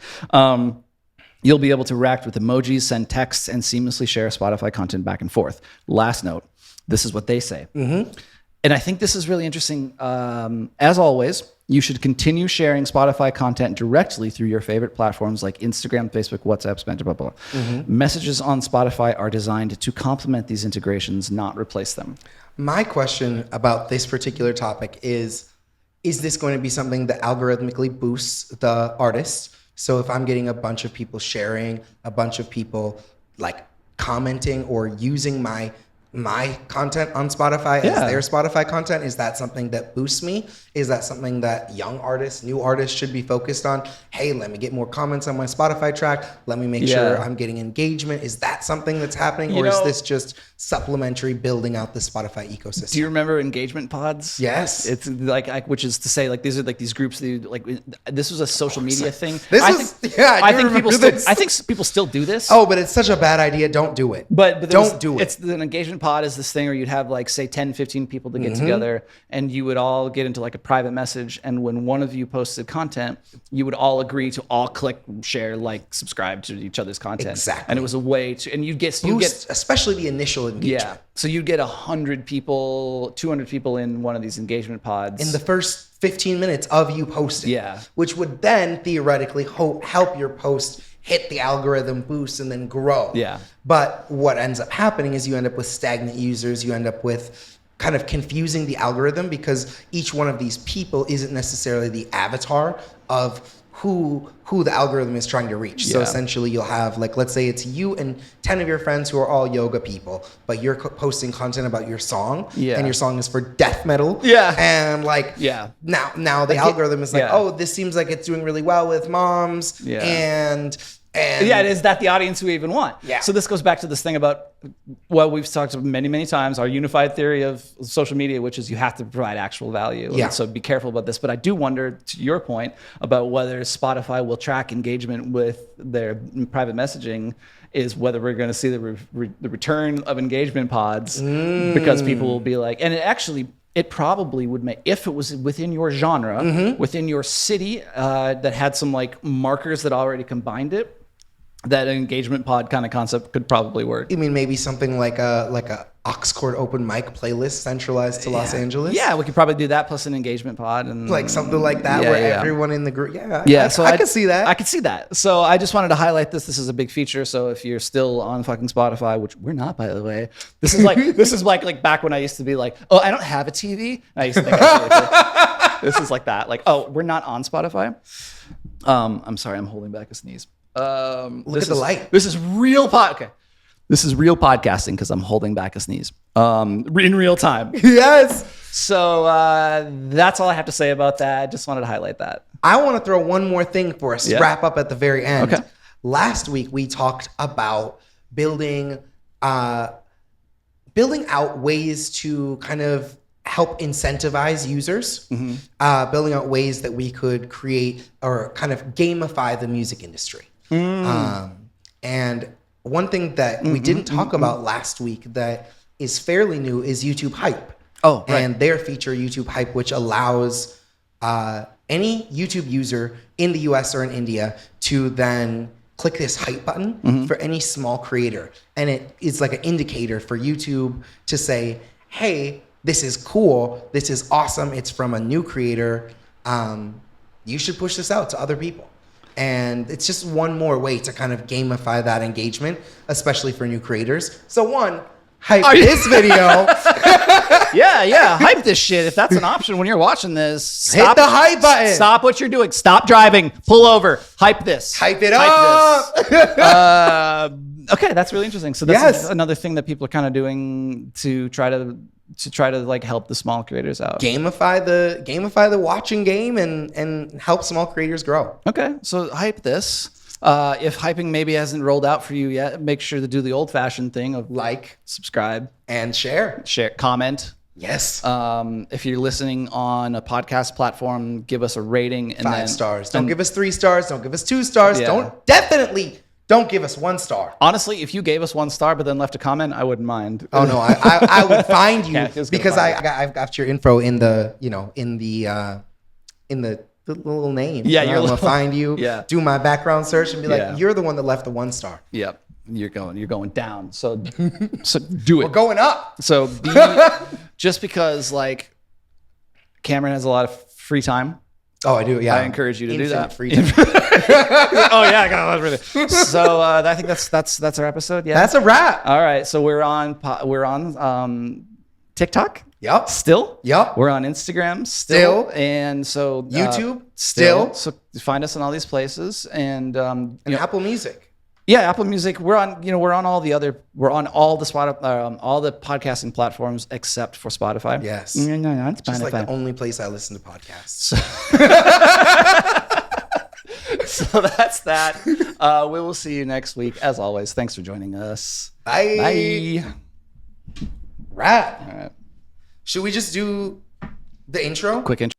Speaker 1: You'll be able to react with emojis, send texts, and seamlessly share Spotify content back and forth. Last note, this is what they say. And I think this is really interesting. As always, you should continue sharing Spotify content directly through your favorite platforms like Instagram, Facebook, WhatsApp, Messenger, blah, blah, blah. Messages on Spotify are designed to complement these integrations, not replace them.
Speaker 2: My question about this particular topic is this going to be something that algorithmically boosts the artist? So if I'm getting a bunch of people sharing, a bunch of people like commenting or using my content on Spotify as their Spotify content, is that something that boosts me? Is that something that young artists, new artists should be focused on? Hey, let me get more comments on my Spotify track. Let me make sure I'm getting engagement. Is that something that's happening? Or is this just supplementary building out the Spotify ecosystem?
Speaker 1: Do you remember engagement pods?
Speaker 2: Yes.
Speaker 1: It's like which is to say like these are like these groups that like this was a social media thing.
Speaker 2: I
Speaker 1: think people still do this.
Speaker 2: Oh, but it's such a bad idea. Don't do it.
Speaker 1: But
Speaker 2: don't do it.
Speaker 1: It's an engagement pod is this thing where you'd have like say 10, 15 people to get together and you would all get into like a private message, and when one of you posted content, you would all agree to all click, share, like, subscribe to each other's content.
Speaker 2: Exactly.
Speaker 1: And it was a way to, and you get
Speaker 2: especially the initial engagement.
Speaker 1: Yeah. So you'd get 100 people, 200 people in one of these engagement pods.
Speaker 2: In the first 15 minutes of you posting.
Speaker 1: Yeah.
Speaker 2: Which would then theoretically help your post hit the algorithm boost and then grow.
Speaker 1: Yeah.
Speaker 2: But what ends up happening is you end up with stagnant users. You end up with kind of confusing the algorithm because each one of these people isn't necessarily the avatar of who the algorithm is trying to reach. So essentially you'll have, like, let's say it's you and 10 of your friends who are all yoga people, but you're posting content about your song and your song is for death metal.
Speaker 1: Yeah.
Speaker 2: And like, now the algorithm is like, oh, this seems like it's doing really well with moms and And
Speaker 1: yeah, is that the audience we even want?
Speaker 2: Yeah.
Speaker 1: So this goes back to this thing about what we've talked about many, many times, our unified theory of social media, which is you have to provide actual value.
Speaker 2: Yeah.
Speaker 1: And so be careful about this. But I do wonder, to your point, about whether Spotify will track engagement with their private messaging, is whether we're going to see the return of engagement pods, because people will be like, and it probably would make, if it was within your genre, within your city, that had some like markers that already combined it, that an engagement pod kind of concept could probably work.
Speaker 2: You mean maybe something like a Oxcord open mic playlist centralized to Los Angeles?
Speaker 1: Yeah, we could probably do that plus an engagement pod, and
Speaker 2: Like something like that, where everyone in the group.
Speaker 1: So
Speaker 2: I could see that.
Speaker 1: I could see that. So I just wanted to highlight this. This is a big feature. So if you're still on fucking Spotify, which we're not, by the way, this is like back when I used to be like, oh, I don't have a TV. I used to think I did. This is like that. Like, oh, we're not on Spotify. I'm sorry, I'm holding back a sneeze.
Speaker 2: Look at the light.
Speaker 1: This is real This is real podcasting because I'm holding back a sneeze in real time.
Speaker 2: Yes.
Speaker 1: So that's all I have to say about that. Just wanted to highlight that.
Speaker 2: I want to throw one more thing for us to wrap up at the very end.
Speaker 1: Okay.
Speaker 2: Last week we talked about building out ways to kind of help incentivize users, building out ways that we could create or kind of gamify the music industry. And one thing that we didn't talk about last week that is fairly new is YouTube Hype.
Speaker 1: Oh, right.
Speaker 2: And their feature, YouTube Hype, which allows any YouTube user in the US or in India to then click this hype button for any small creator. And it is like an indicator for YouTube to say, hey, this is cool. This is awesome. It's from a new creator. You should push this out to other people. And it's just one more way to kind of gamify that engagement, especially for new creators. So one, hype this video.
Speaker 1: Yeah, hype this shit. If that's an option when you're watching this,
Speaker 2: Hit the hype button.
Speaker 1: Stop what you're doing. Stop driving. Pull over. Hype this.
Speaker 2: Hype it up.
Speaker 1: Okay, that's really interesting. So that's another thing that people are kind of doing to try to like help the small creators out.
Speaker 2: Gamify the watching game and help small creators grow.
Speaker 1: Okay, so hype this. If hyping maybe hasn't rolled out for you yet, make sure to do the old-fashioned thing of like, subscribe,
Speaker 2: and share,
Speaker 1: comment.
Speaker 2: Yes.
Speaker 1: If you're listening on a podcast platform, give us a rating and
Speaker 2: 5 stars. Don't give us 3 stars. Don't give us 2 stars. Don't give us 1 star.
Speaker 1: Honestly, if you gave us 1 star but then left a comment, I wouldn't mind.
Speaker 2: Oh no, I would find you because
Speaker 1: I've
Speaker 2: got your info in the little name.
Speaker 1: Yeah,
Speaker 2: I'm gonna find you.
Speaker 1: Yeah.
Speaker 2: Do my background search and be like, you're the one that left the 1 star.
Speaker 1: Yep. You're going down. So do it.
Speaker 2: We're going up.
Speaker 1: So just because like Cameron has a lot of free time.
Speaker 2: Oh, I do. Yeah.
Speaker 1: I encourage you to do that.
Speaker 2: Free time.
Speaker 1: Oh yeah, I got a lot of free time. So I think that's our episode. Yeah.
Speaker 2: That's a wrap.
Speaker 1: All right. So we're on TikTok.
Speaker 2: Yep.
Speaker 1: Still.
Speaker 2: Yep.
Speaker 1: We're on Instagram. Still. And so
Speaker 2: YouTube.
Speaker 1: Still. So find us in all these places and
Speaker 2: Apple Music.
Speaker 1: Yeah, Apple Music. We're on all the Spotify, all the podcasting platforms except for Spotify.
Speaker 2: Yes.
Speaker 1: No, it's
Speaker 2: Just
Speaker 1: Spotify.
Speaker 2: like the only place I listen to podcasts.
Speaker 1: So that's that. We will see you next week. As always, thanks for joining us.
Speaker 2: Bye.
Speaker 1: Bye.
Speaker 2: Wrap.
Speaker 1: All right.
Speaker 2: Should we just do the intro?
Speaker 1: Quick intro.